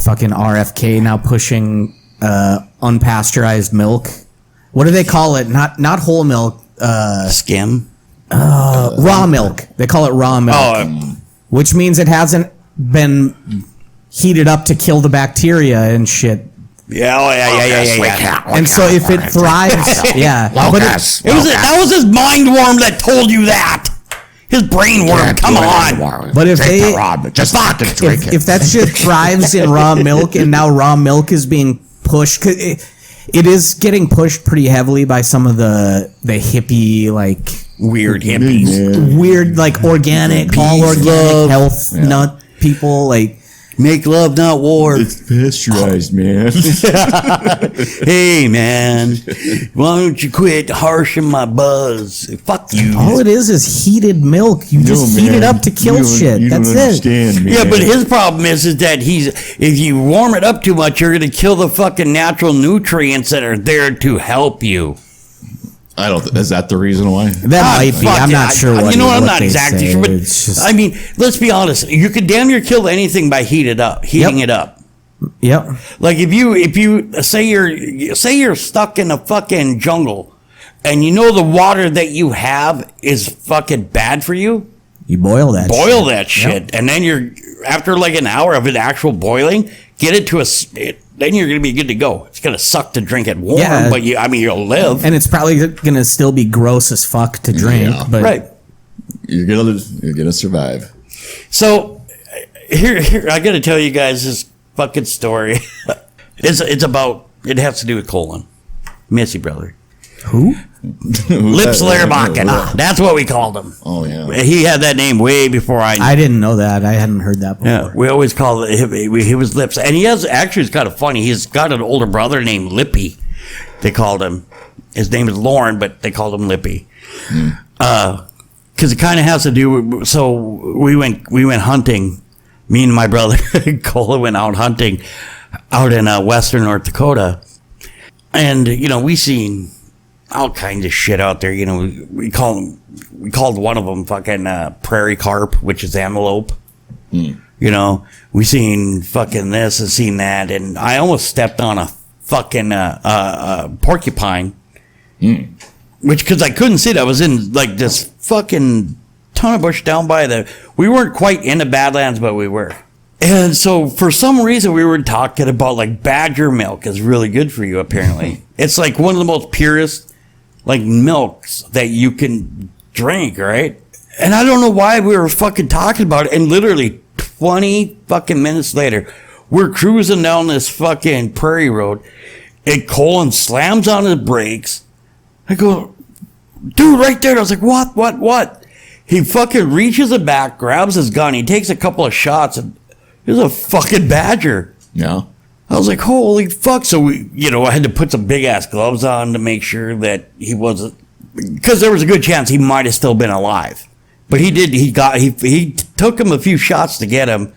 fucking RFK now pushing unpasteurized milk. What do they call it? Not whole milk. Skim. Raw milk. They call it raw milk, Oh, which means it hasn't been heated up to kill the bacteria and shit. yeah. And so if it thrives, yeah. But That was his mind worm that told you that. His brain worm. Come on. But if they just fucking drink if that shit thrives in raw milk and now raw milk is being pushed, 'cause it is getting pushed pretty heavily by some of the hippie Weird hippies. weird organic all organic health nut people Make love, not war. It's pasteurized, man. Hey, man. Why don't you quit harshing my buzz? Fuck you. all it is heated milk. You just heat it up to kill shit. That's it. Understand, man. Yeah, but his problem is that if you warm it up too much, you're going to kill the fucking natural nutrients that are there to help you. I don't. Is that the reason why? That might be. Fuck I'm it. not sure what. You know what? I'm what not they exactly say. sure, but It's just- I mean, let's be honest. You could damn near kill anything by heating it up. Yep. Like if you say you're stuck in a fucking jungle, and you know the water that you have is fucking bad for you. You boil that. Boil shit. that shit, and then after an hour of it actual boiling, get it to then you're gonna be good to go. It's gonna suck to drink it warm, Yeah. but you'll live. And it's probably gonna still be gross as fuck to drink. Yeah. But Right. You're gonna survive. So here I gotta tell you guys this fucking story. It's about it has to do with colon. Missy brother. who? Lips Lehrbachen. That's what we called him. Oh yeah. He had that name way before I knew. I didn't know that. I hadn't heard that before. Yeah, we always call it he was Lips, and he has actually. It's kind of funny. He's got an older brother named Lippy. They called him. His name is Lauren, but they called him Lippy. Because it kind of has to do with. So we went hunting. Me and my brother Cole went out hunting out in western North Dakota, and we seen all kinds of shit out there. We called one of them fucking prairie carp, which is antelope. We seen fucking this and seen that, and I almost stepped on a fucking porcupine, which because I couldn't see it. I was in this fucking ton of bush down by we weren't quite in the Badlands, but we were. And so for some reason we were talking about badger milk is really good for you. Apparently, it's one of the most purest milks that you can drink, right? And I don't know why we were fucking talking about it. And literally 20 fucking minutes later, we're cruising down this fucking prairie road, and Colin slams on his brakes. I go, dude, right there. I was like, what? He fucking reaches it back, grabs his gun, he takes a couple of shots, and there's a fucking badger. Yeah. I was like, holy fuck. So I had to put some big ass gloves on to make sure that he wasn't, because there was a good chance he might have still been alive. But he took him a few shots to get him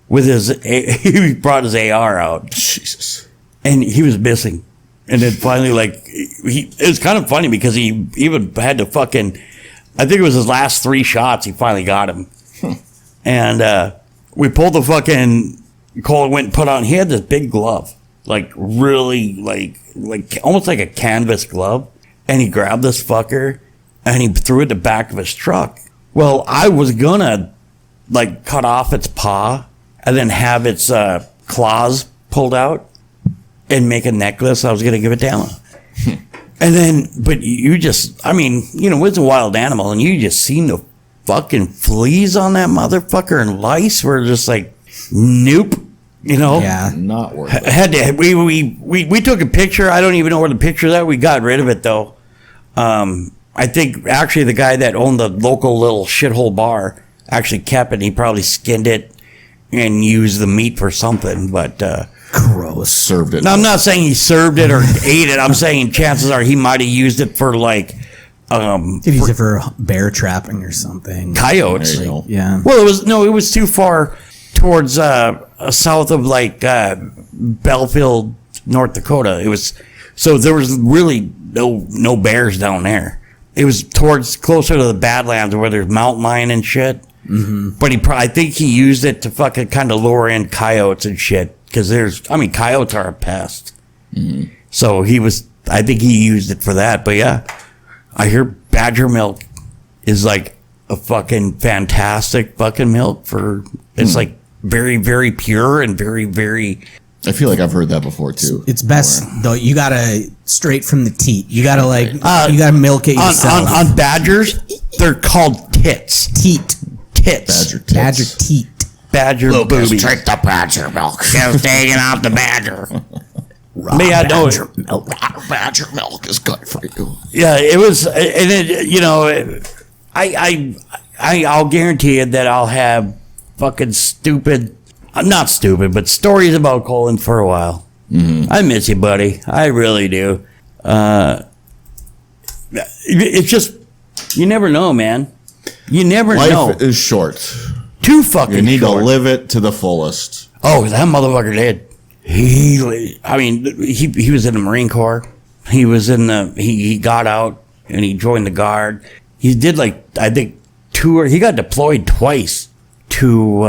with he brought his AR out. Jesus. And he was missing. And then finally, it was kind of funny because he even had to I think it was his last 3 shots, he finally got him. And we pulled the Cole went and put on, he had this big glove, really, almost like a canvas glove. And he grabbed this fucker and he threw it in the back of his truck. Well, I was gonna, cut off its paw and then have its claws pulled out and make a necklace. I was going to give it down. And then, but you just, it's a wild animal, and you just seen the fucking fleas on that motherfucker, and lice were just nope, Yeah. Not worth it. Had to, we took a picture. I don't even know where the picture's at. We got rid of it, though. I think, actually, the guy that owned the local little shithole bar actually kept it. He probably skinned it and used the meat for something, but, Gross. Served it. now, I'm not saying he served it or ate it. I'm saying chances are he might have used it for Did he use it for bear trapping or something? coyotes. There you go. Yeah. Well, it was too far towards south of Belfield, North Dakota. It was, so there was really no bears down there. It was closer to the Badlands where there's mountain lion and shit. Mm-hmm. But I think he used it to fucking kind of lure in coyotes and shit. Because coyotes are a pest. Mm-hmm. So I think he used it for that. But yeah, I hear badger milk is a fucking fantastic fucking milk it's very, very pure and very, very. I feel like I've heard that before too. It's best though. You gotta straight from the teat. You gotta you gotta milk it yourself. On badgers, they're called tits. Teat. Tits. Badger tits. Badger teat. Badger boobies. Take the badger milk. Just taking out the badger. Badger milk is good for you. Yeah, it was, and it, I'll guarantee you that I'll have fucking not stupid, but stories about Colin for a while. Mm-hmm. I miss you, buddy. I really do. It's just, you never know, man. You never know. Life is short. Too fucking You need short. to live it to the fullest. Oh, that motherfucker did. He was in the Marine Corps. He was he got out and he joined the Guard. He did I think he got deployed twice to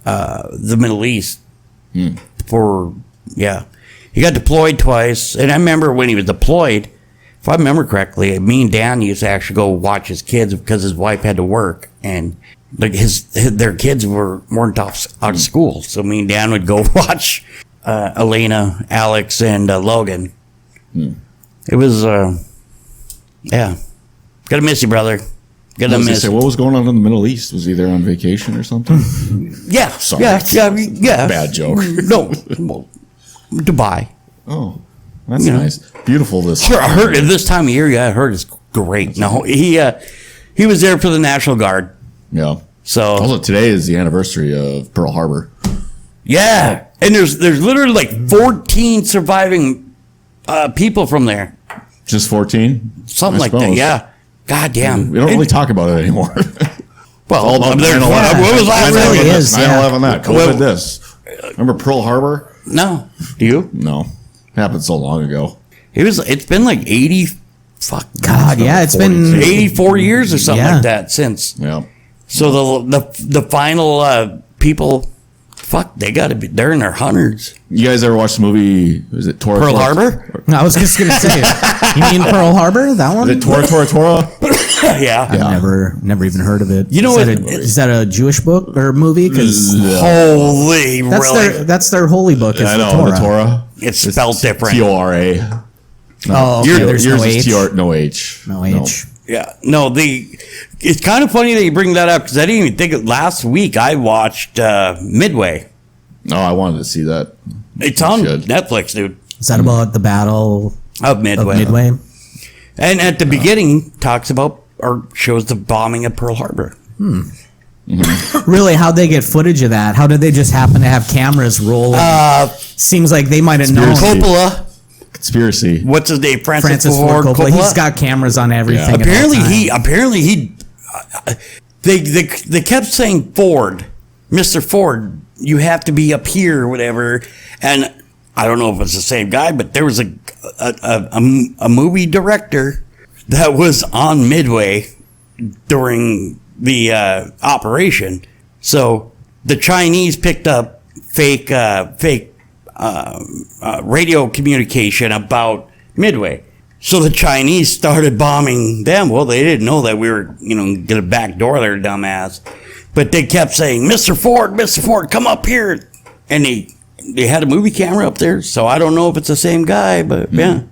the Middle East he got deployed twice. And I remember when he was deployed, if I remember correctly, me and Dan used to actually go watch his kids because his wife had to work, and their kids weren't out of school. So me and Dan would go watch Elena, Alex, and Logan. It was gonna miss you, brother. Gonna miss. What was going on in the Middle East? Was he there on vacation or something? Yeah, Sorry. yeah. Bad joke. No, well, Dubai. Oh, that's nice. Beautiful. I heard this time of year. Yeah, I heard it's great. No, he was there for the National Guard. Yeah. So Also, today is the anniversary of Pearl Harbor. yeah, and there's literally 14 surviving people from there. Just 14? Something like that. Yeah. God damn. We don't really talk about it anymore. Well, All about there's 9/11. what was last 9/11 really night? this, is, yeah. 9/11 that. COVID Well- this. Remember Pearl Harbor? No. Do you? No. It happened so long ago. It's been 80. Fuck. God, yeah, it's been 84 years or something Yeah. like that since. Yeah. So the final people, fuck, they're in their hundreds. You guys ever watch the movie, was it Tora Pearl Tora? Harbor? I was just gonna say, you mean Pearl Harbor? That one? Is it Tora Tora Tora? Yeah. I've never even heard of it. You know is that a Jewish book or movie? Because Holy, really? that's their holy book. Is I the know, Torah. the Torah. It's spelled different. T-O-R-A. Oh, okay. There's Yours no is H. T-R, no H. No H. Yeah. No, it's kind of funny that you bring that up because I didn't even think it. Last week I watched Midway. No, I wanted to see that. It's on should. Netflix, dude. Is that about the Battle Of Midway. of Midway? And at the beginning talks about or shows the bombing of Pearl Harbor. Really, how'd they get footage of that? How did they just happen to have cameras rolling? Seems like they might have known. Conspiracy. Coppola. Conspiracy. What's his name? Francis Ford Coppola. He's got cameras on everything. Yeah. at that Apparently time. he. They kept saying Ford, Mr. Ford, you have to be up here or whatever. And I don't know if it's the same guy, but there was a movie director that was on Midway during the operation. So the Chinese picked up fake radio communication about Midway. So the Chinese started bombing them. Well, they didn't know that we were, going to backdoor their dumbass. But they kept saying, Mr. Ford, come up here. And they had a movie camera up there. So I don't know if it's the same guy, but yeah.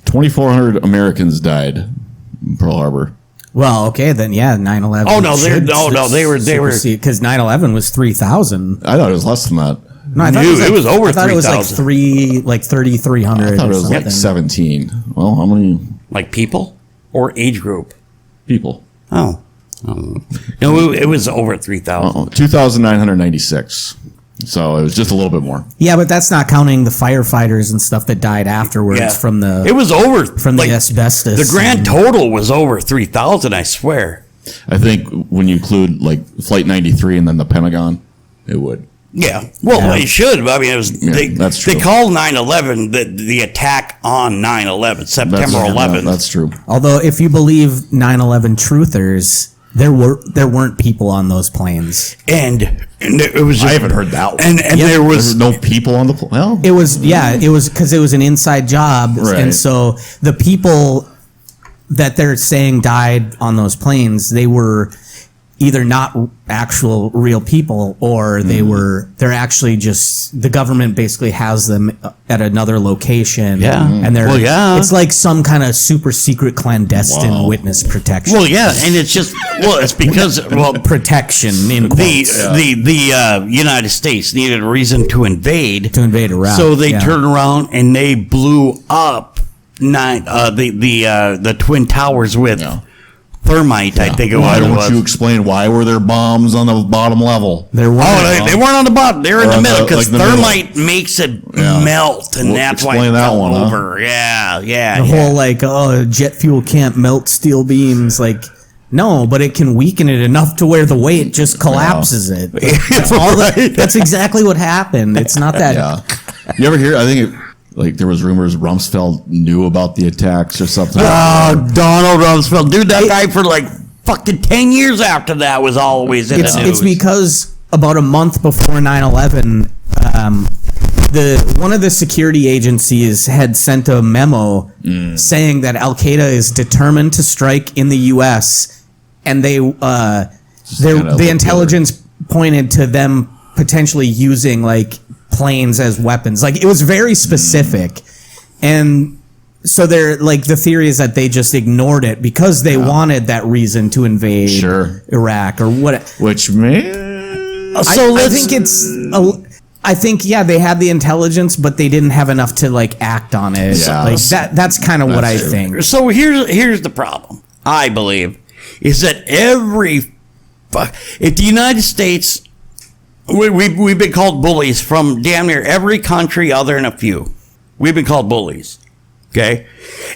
2,400 Americans died in Pearl Harbor. Well, okay, then yeah, 9/11. Oh, no, they were because 9/11 was 3,000. I thought it was less than that. No, I thought it was over I thought it was 3,000. like 3,300. I thought it was like something. 17. Well, how many Like people or age group? people? Oh. No, it was over 3,000. 2,996. So it was just a little bit more. Yeah, but that's not counting the firefighters and stuff that died afterwards Yeah. from the It was over from the asbestos. The grand total was over 3,000, I swear. I think when you include like Flight 93 and then the Pentagon, it would. Yeah. Well, Yeah. it should. I mean, it was. that's true. They called 9/11 the attack on 9/11, September 11th. That's true. Although, if you believe 9/11 truthers, there weren't people on those planes. and it was. I haven't heard that one. And there was There's no people on the plane. Well, It was because it was an inside job, Right. and so the people that they're saying died on those planes, they were either not actual real people or they're actually just the government basically has them at another location. Yeah. And they're Well, yeah. it's like some kind of super secret clandestine Wow. witness protection. Well, yeah, and it's just it's because protection in quotes, the United States needed a reason to invade. to invade Iraq. So they Yeah. turned around and they blew up the Twin Towers with Yeah. thermite. I think it Why was. don't you explain why were there bombs on the bottom level? There were They weren't on the bottom. They were in Or the on middle the- because like the middle. thermite makes it Yeah. melt, and Well, that's why explain it that fell one, huh? over. Yeah. the whole like jet fuel can't melt steel beams, like no, but it can weaken it enough to where the weight just collapses it. That's all that's exactly what happened. It's not that Yeah. You ever hear? I think like there was rumors Rumsfeld knew about the attacks or something. Oh, Donald Rumsfeld, dude, that guy for like fucking 10 years after that was always in the news. it's because about a month before 9/11, one of the security agencies had sent a memo saying that Al Qaeda is determined to strike in the U.S. and kinda the intelligence pointed to them potentially using like planes as weapons. Like it was very specific, and so they're like the theory is that they just ignored it because they wanted that reason to invade Sure. Iraq or what. Which may. I think I think they had the intelligence, but they didn't have enough to like act on it. Yeah. Like that's kind of what I true. think. So here's the problem, I believe, is that if the United States, we've been called bullies from damn near every country other than a few. We've been called bullies. Okay.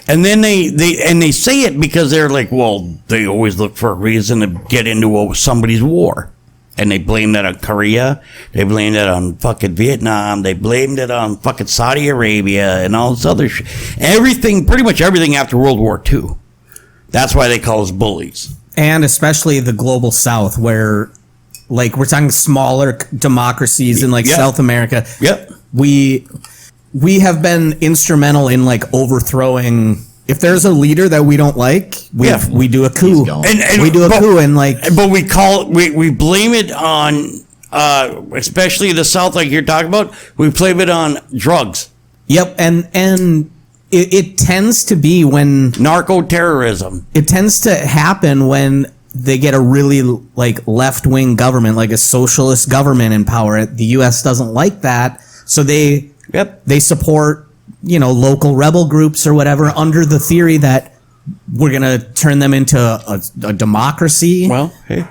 And then they say it because they're like, well, they always look for a reason to get into somebody's war. And they blame that on Korea. They blamed it on fucking Vietnam. They blamed it on fucking Saudi Arabia and all this other shit. Pretty much everything after World War II. That's why they call us bullies. And especially the global South, where like we're talking smaller democracies in like Yep. South America. Yep. We have been instrumental in like overthrowing. If there's a leader that we don't like, we do a coup. gone. And we do a coup and like. But we blame it on, especially the South, like you're talking about. We blame it on drugs, Yep, and it tends to be when narco terrorism. it tends to happen when they get a really like left wing government, like a socialist government in power. The U.S. doesn't like that, so they support local rebel groups or whatever under the theory that we're gonna turn them into a democracy. Well, hey,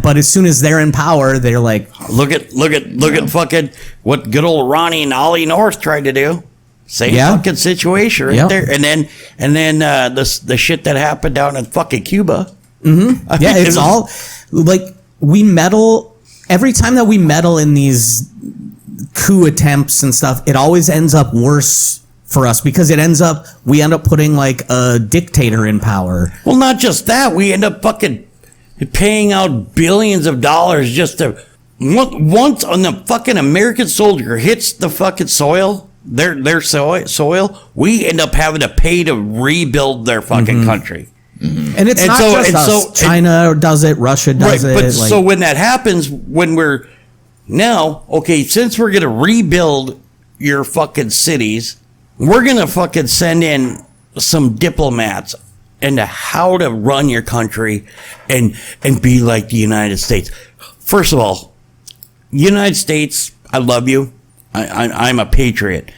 But as soon as they're in power, they're like, look at fucking what good old Ronnie and Ollie North tried to do. Same Yeah. fucking situation right Yep. there. And then the shit that happened down in fucking Cuba. yeah, it's all like we meddle every time that we meddle in these coup attempts and stuff. It always ends up worse for us because we end up putting like a dictator in power. Well, not just that. We end up fucking paying out billions of dollars just to once on the fucking American soldier hits the fucking soil, their soil, we end up having to pay to rebuild their fucking country. And it's And not so- just and us. so- China does it. Russia does it. But like, so when that happens, when we're now, okay, since we're going to rebuild your fucking cities, we're going to fucking send in some diplomats into how to run your country and be like the United States. First of all, United States, I love you. I'm a patriot.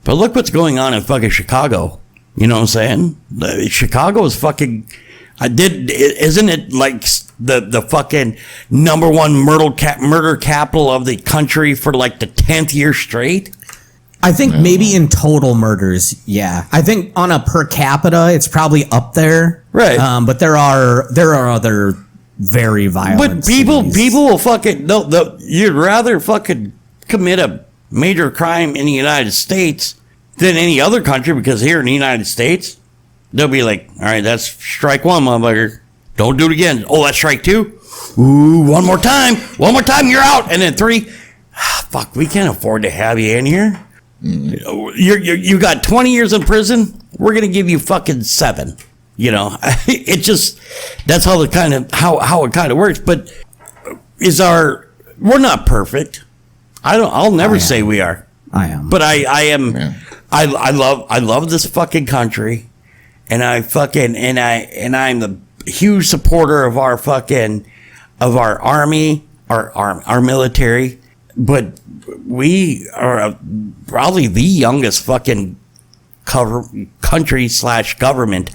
But look what's going on in fucking Chicago. You know what I'm saying? Chicago is fucking. Isn't it like the fucking number one murder capital of the country for like the 10th year straight? I think maybe in total murders, yeah. I think on a per capita, it's probably up there, Right. But there are other very violent. But people cities. will fucking no. You'd rather fucking commit a major crime in the United States than any other country, because here in the United States, they'll be like, all right, that's strike one, motherfucker. Don't do it again. Oh, that's strike two. Ooh, one more time, you're out. And then three, fuck, we can't afford to have you in here. You got 20 years in prison. We're gonna give you fucking 7. You know, it just that's how it kind of works. But we're not perfect. I'll never say we are. I am. But I am. Yeah. I love this fucking country, and I'm the huge supporter of our army, our military. But we are probably the youngest fucking country / government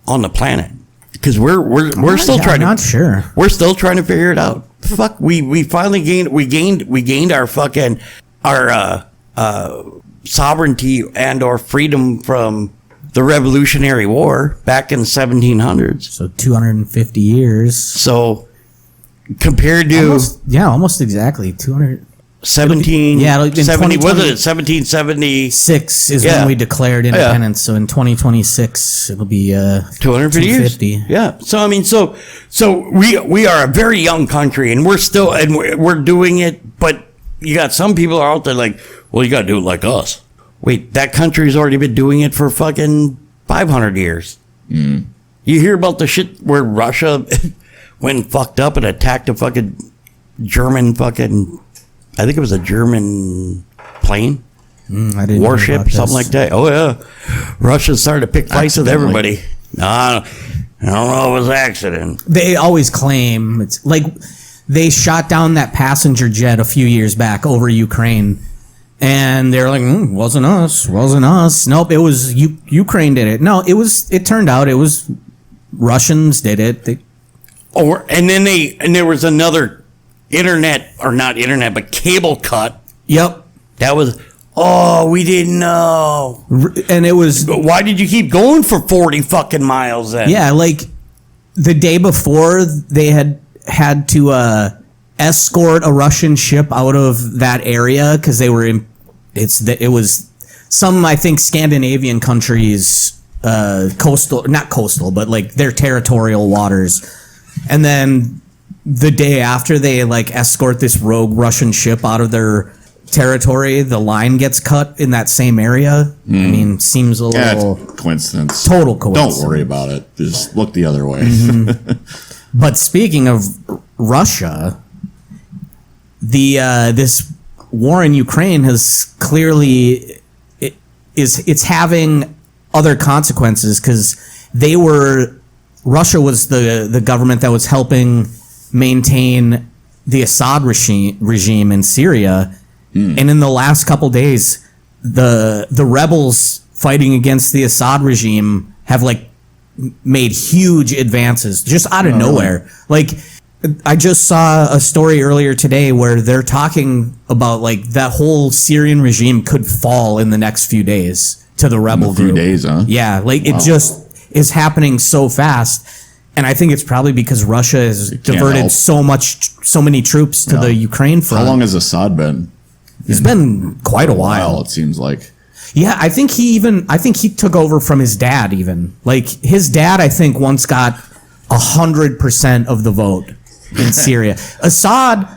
on the planet, because we're still trying to. I'm not sure. We're still trying to figure it out. Fuck, we finally gained our fucking sovereignty and or freedom from the Revolutionary War back in the 1700s. So 250 years. So compared to Almost exactly 200. 17, Yeah, like in 70, was 2020 it 1770? 6 is Yeah. when we declared independence. So in 2026, it'll be 250 years. 250. Yeah. So I mean, so we are a very young country, and we're doing it. But you got some people are out there like, well, you got to do it like us. Wait, that country's already been doing it for fucking 500 years. You hear about the shit where Russia went fucked up and attacked a fucking German fucking, I think it was a German plane. I didn't Warship, know about something this. like that. Oh yeah, Russia started to pick fights with everybody. No, I don't know. It was an accident. They always claim it's like they shot down that passenger jet a few years back over Ukraine, and they're like, wasn't us. Nope, it was Ukraine did it. No, it turned out it was Russians did it. And there was another but cable cut. Yep. That was, we didn't know. And it was, But why did you keep going for 40 fucking miles then? yeah, like the day before they had to escort a Russian ship out of that area because they were it was some, I think, Scandinavian countries, not coastal, but like their territorial waters. And then the day after they like escort this rogue Russian ship out of their territory, the line gets cut in that same area. I mean, seems a Yeah, little it's coincidence. total coincidence. Don't worry about it. Just look the other way. But speaking of Russia, this war in Ukraine has clearly it's having other consequences because Russia was the government that was helping maintain the Assad regime in Syria, and in the last couple days, the rebels fighting against the Assad regime have like made huge advances just out of nowhere. Like, I just saw a story earlier today where they're talking about like that whole Syrian regime could fall in the next few days to the rebel a few group. days, huh? Yeah, like it just is happening so fast. And I think it's probably because Russia has diverted help. so many troops to the Ukraine front. How long has Assad been? It's been quite a while. It seems like. Yeah, I think he took over from his dad even. Like his dad, I think once got 100% of the vote in Syria. Assad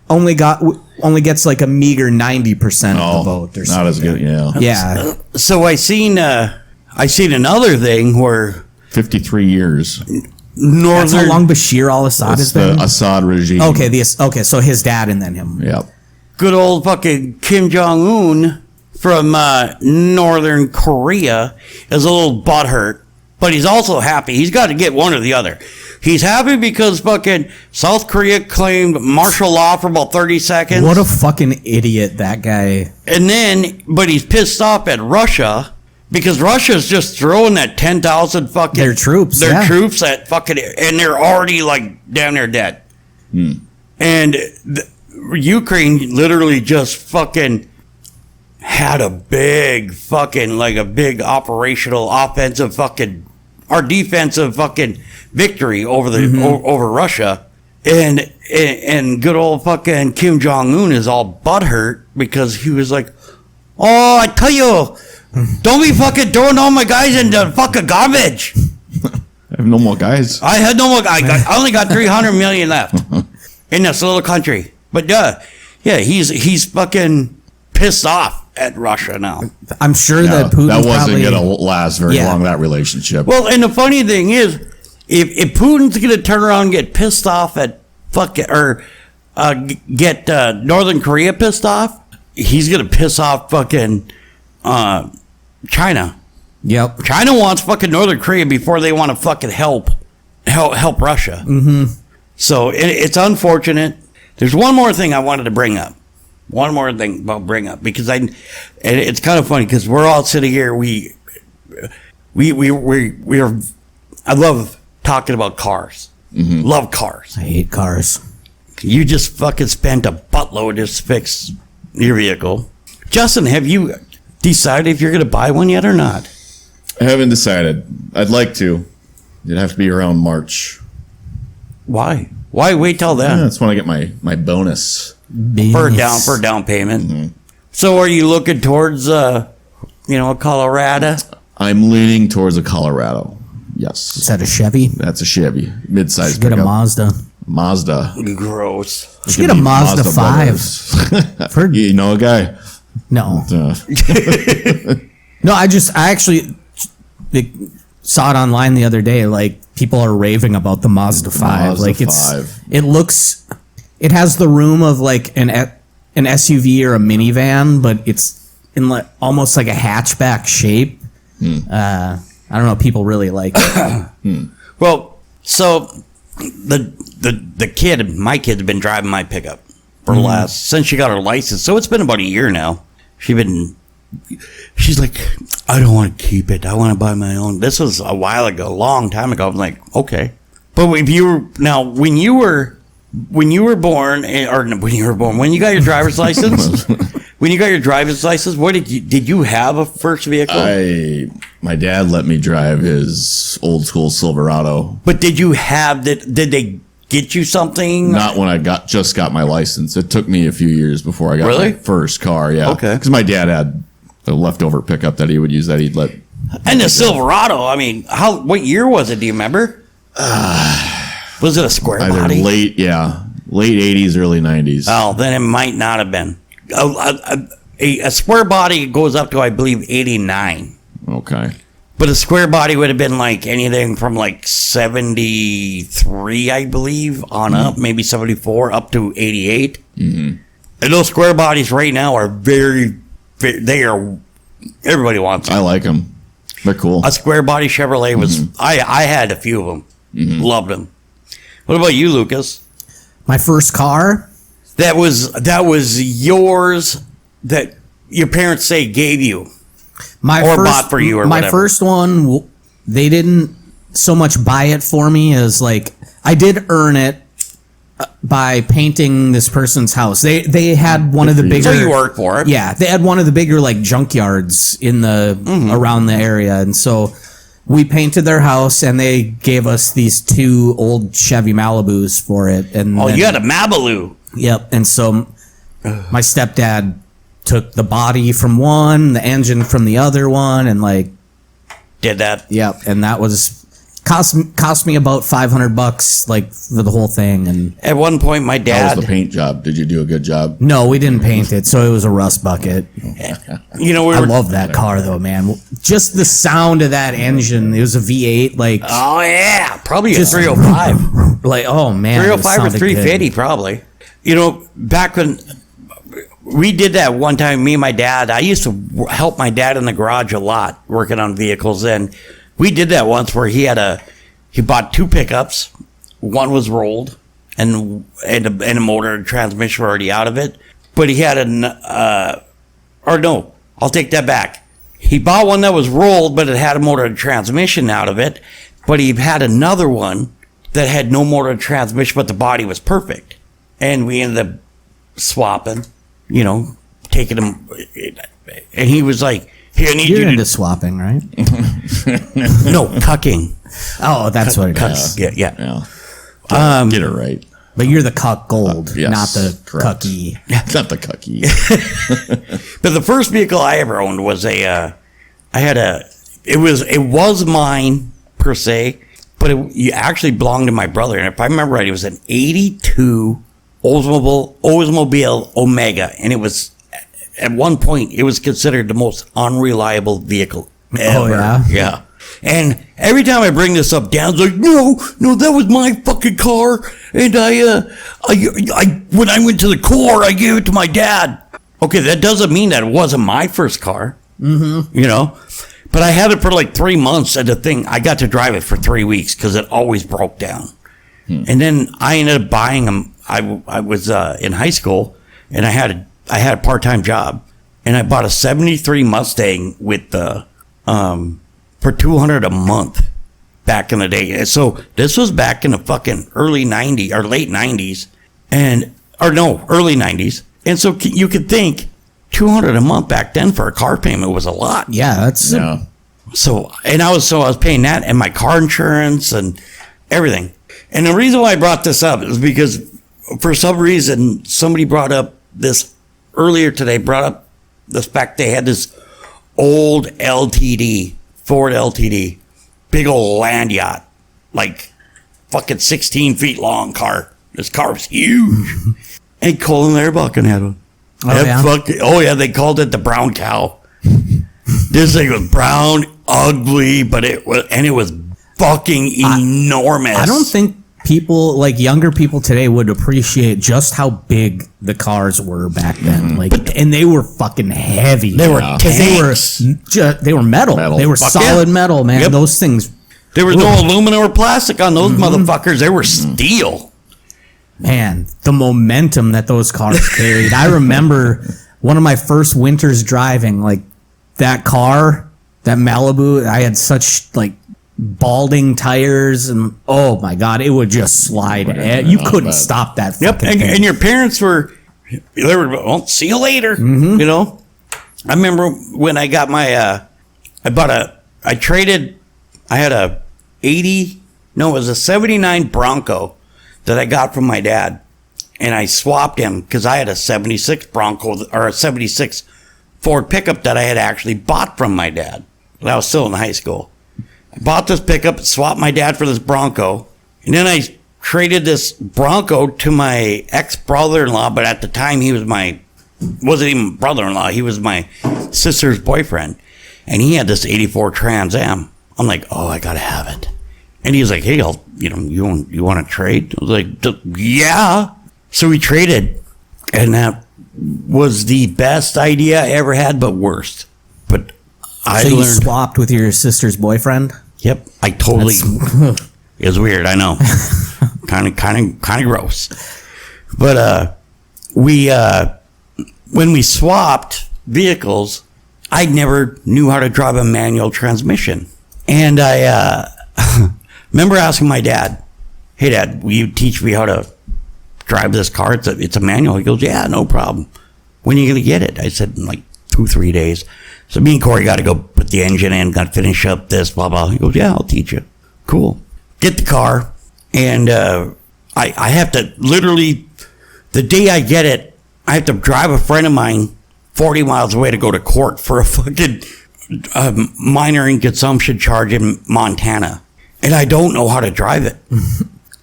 only gets like a meager 90% of the vote or not something. as good. Yeah. Yeah. So I seen another thing where 53 years. That's northern how long Bashir al-Assad It's has the been. Assad regime. Okay, so his dad and then him. Yeah. good old fucking Kim Jong Un from northern Korea is a little butthurt, but he's also happy. He's got to get one or the other. He's happy because fucking South Korea claimed martial law for about 30 seconds. What a fucking idiot that guy. And then, but he's pissed off at Russia because Russia's just throwing that 10,000 fucking Their troops, their yeah. troops at fucking, and they're already like down there dead. And Ukraine literally just fucking had a big fucking like a big operational offensive fucking or defensive fucking victory over the over Russia. And good old fucking Kim Jong Un is all butthurt because he was like, "Oh, I tell you, don't be fucking throwing all my guys into fucking garbage. I have no more guys. I had no more. I only got 300 million left in this little country." But yeah, he's fucking pissed off at Russia now. I'm sure Yeah, that Putin that wasn't probably going to last very Yeah. long, that relationship. Well, and the funny thing is, if Putin's gonna turn around and get pissed off at fucking get Northern Korea pissed off, he's gonna piss off fucking China. Yep. China wants fucking Northern Korea before they want to fucking help Russia. Mm-hmm. So it's unfortunate. There's one more thing I wanted to bring up. One more thing about bring up because and it's kind of funny because we're all sitting here. We're I love talking about cars. Love cars. I hate cars. You just fucking spent a buttload to fix your vehicle. Justin, have you decided if you're going to buy one yet or not? I haven't decided. I'd like to. It'd have to be around March. Why? Why wait till then? That's when I get my bonus. For a down payment. So are you looking towards Colorado? I'm leaning towards a Colorado. Yes. Is that a Chevy? That's a Chevy. Mid-size Should get a pickup. Mazda. Mazda. Gross. Should get a Mazda 5. Brothers. For- You know a guy? No. Uh, No, I actually saw it online the other day. Like, people are raving about the Mazda 5. Mazda like, 5. It has the room of like an SUV or a minivan, but it's in like almost like a hatchback shape. I don't know. People really like it. Well, so the kid, my kid's been driving my pickup for since she got her license. So it's been about a year now. She's like, I don't want to keep it. I want to buy my own. This was a while ago, a long time ago. I'm like, okay. But when you were born, when you got your driver's license, what did you have a first vehicle? my dad let me drive his old school Silverado. But did they get you something? Not when I just got my license. It took me a few years before I got Really? my first car. Yeah. Okay. Because my dad had a leftover pickup that he would use that he'd let. And the Silverado, I mean, what year was it? Do you remember? Was it a square Either body? late 80s, early 90s. Oh, then it might not have been. A square body goes up to, I believe, 89. Okay. But a square body would have been like anything from like 73, I believe, on up, maybe 74, up to 88. Mm-hmm. And those square bodies right now are everybody wants them. I like them. They're cool. A square body Chevrolet was, I had a few of them. Loved them. What about you, Lucas? My first car. That was yours that your parents say gave you. My Or first, bought for you or my whatever. first one they didn't so much buy it for me as like I did earn it by painting this person's house. They had one of the bigger. So you work for it. Yeah, they had one of the bigger like junkyards in the around the area, and so we painted their house, and they gave us these 2 old Chevy Malibus for it. And Oh, then- you had a Mabaloo. Yep. And so my stepdad took the body from one, the engine from the other one, and like, Did that. yep. And that was cost me about $500 like for the whole thing. And At one point, my How dad, was the paint job? Did you do a good job? no, we didn't paint it, so it was a rust bucket. you know, we I were. love that car though, man. Just the sound of that engine. It was a V8, like Oh yeah, probably a Just- 305. like oh man, it 305 or sounded good. 350 probably. You know, back when we did that one time, me and my dad, I used to help my dad in the garage a lot working on vehicles, and we did that once where he bought 2 pickups. One was rolled and a motor and transmission were already out of it, but he had I'll take that back. He bought one that was rolled, but it had a motor and transmission out of it, but he had another one that had no motor and transmission, but the body was perfect. And we ended up swapping, you know, taking him. And he was like, "Here, I need You're you into to swapping, right? no cucking." Oh, that's what it Cuck. is. Yeah. Yeah. Get it right. But you're the cuck gold, Yes, not the correct. cucky. Not the cucky. But the first vehicle I ever owned was it was mine per se, but it actually belonged to my brother. And if I remember right, it was an 82 Oldsmobile Omega. And it was, at one point, it was considered the most unreliable vehicle ever. Oh, yeah? Yeah. And every time I bring this up, Dan's like, no, that was my fucking car. And when I went to the Corps, I gave it to my dad. Okay, that doesn't mean that it wasn't my first car. Mm-hmm. You know? But I had it for like 3 months, and I got to drive it for 3 weeks because it always broke down. And then I ended up buying them. I was in high school, and I had a part-time job, and I bought a 73 Mustang with for $200 a month back in the day. So this was back in the fucking early 90s or late 90s, early 90s. And so you could think $200 a month back then for a car payment was a lot. Yeah, that's Yeah. So I was paying that and my car insurance and everything. And the reason why I brought this up is because for some reason somebody brought up this earlier today, the fact they had this old Ford LTD, big old land yacht, like fucking 16 feet long car. This car was huge. And Colin Larbuckin had one. Oh, yeah? They called it the brown cow. This thing was brown, ugly, but it was fucking enormous. I don't think people like younger people today would appreciate just how big the cars were back then. Like, and they were fucking heavy. They were because they were metal. Metal. They were Fuck solid yeah. metal, man. Yep. Those things, There was no aluminum or plastic on those motherfuckers. They were steel. man. The momentum that those cars carried. I remember one of my first winters driving like that car, that Malibu. I had such like balding tires, and oh my god, it would just slide. You couldn't stop that. Yep, fucking thing. and your parents were see you later. You know, I remember when I got my, I had a 79 Bronco that I got from my dad, and I swapped him because I had a 76 Bronco or a 76 Ford pickup that I had actually bought from my dad when I was still in high school. I bought this pickup, swapped my dad for this Bronco, and then I traded this Bronco to my ex-brother-in-law, but at the time he wasn't even brother-in-law, he was my sister's boyfriend, and he had this 84 Trans Am. I'm like, oh, I gotta have it. And he was like, hey, you want to trade? I was like, yeah. So we traded, and that was the best idea I ever had, but worst. But I So you learned. swapped with your sister's boyfriend? Yep, I totally. It was weird, I know. kind of gross. But when we swapped vehicles, I never knew how to drive a manual transmission. And I remember asking my dad, "Hey, Dad, will you teach me how to drive this car? It's a manual." He goes, "Yeah, no problem. When are you going to get it?" I said, "In like 2-3 days." So me and Corey got to go put the engine in, got to finish up this, blah, blah. He goes, "Yeah, I'll teach you." Cool. Get the car. And I have to literally, the day I get it, I have to drive a friend of mine 40 miles away to go to court for a fucking minor in consumption charge in Montana. And I don't know how to drive it.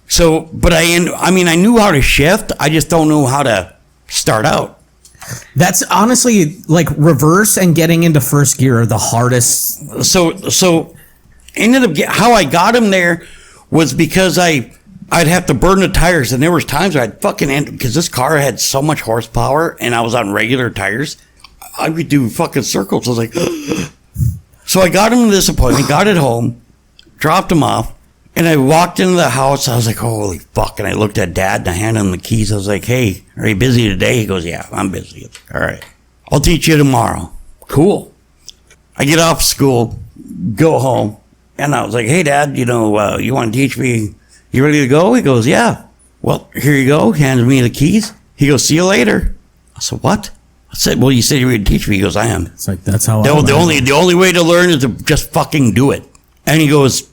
So, but I mean, I knew how to shift. I just don't know how to start out. That's honestly like reverse and getting into first gear are the hardest. So ended up how I got him there was because I'd have to burn the tires, and there was times where I'd fucking because this car had so much horsepower, and I was on regular tires, I would do fucking circles. I was like, so I got him to this appointment, got it home, dropped him off, and I walked into the house. I was like, holy fuck! And I looked at Dad and I handed him the keys. I was like, "Hey, are you busy today?" He goes, "Yeah, I'm busy." All right, I'll teach you tomorrow. Cool. I get off school, go home, and I was like, "Hey, Dad, you want to teach me? You ready to go?" He goes, "Yeah." "Well, here you go." Hands me the keys. He goes, "See you later." I said, "What?" I said, "Well, you said you were going to teach me." He goes, "I am." It's like, that's how The only way to learn is to just fucking do it. And he goes,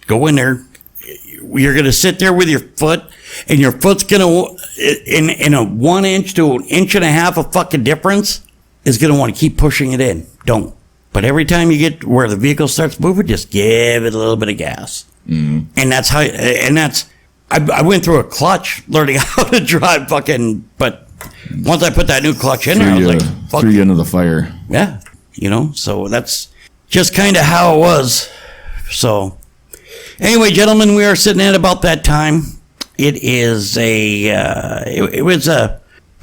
"Go in there. You're going to sit there with your foot, and your foot's going to, in a 1 inch to an inch and a half of fucking difference, is going to want to keep pushing it in. Don't. But every time you get where the vehicle starts moving, just give it a little bit of gas." And that's how, I went through a clutch learning how to drive fucking, but once I put that new clutch in there, I was like, fuck. Threw you into the fire. Yeah. So that's just kind of how it was. So anyway, gentlemen, we are sitting at about that time. It is it was to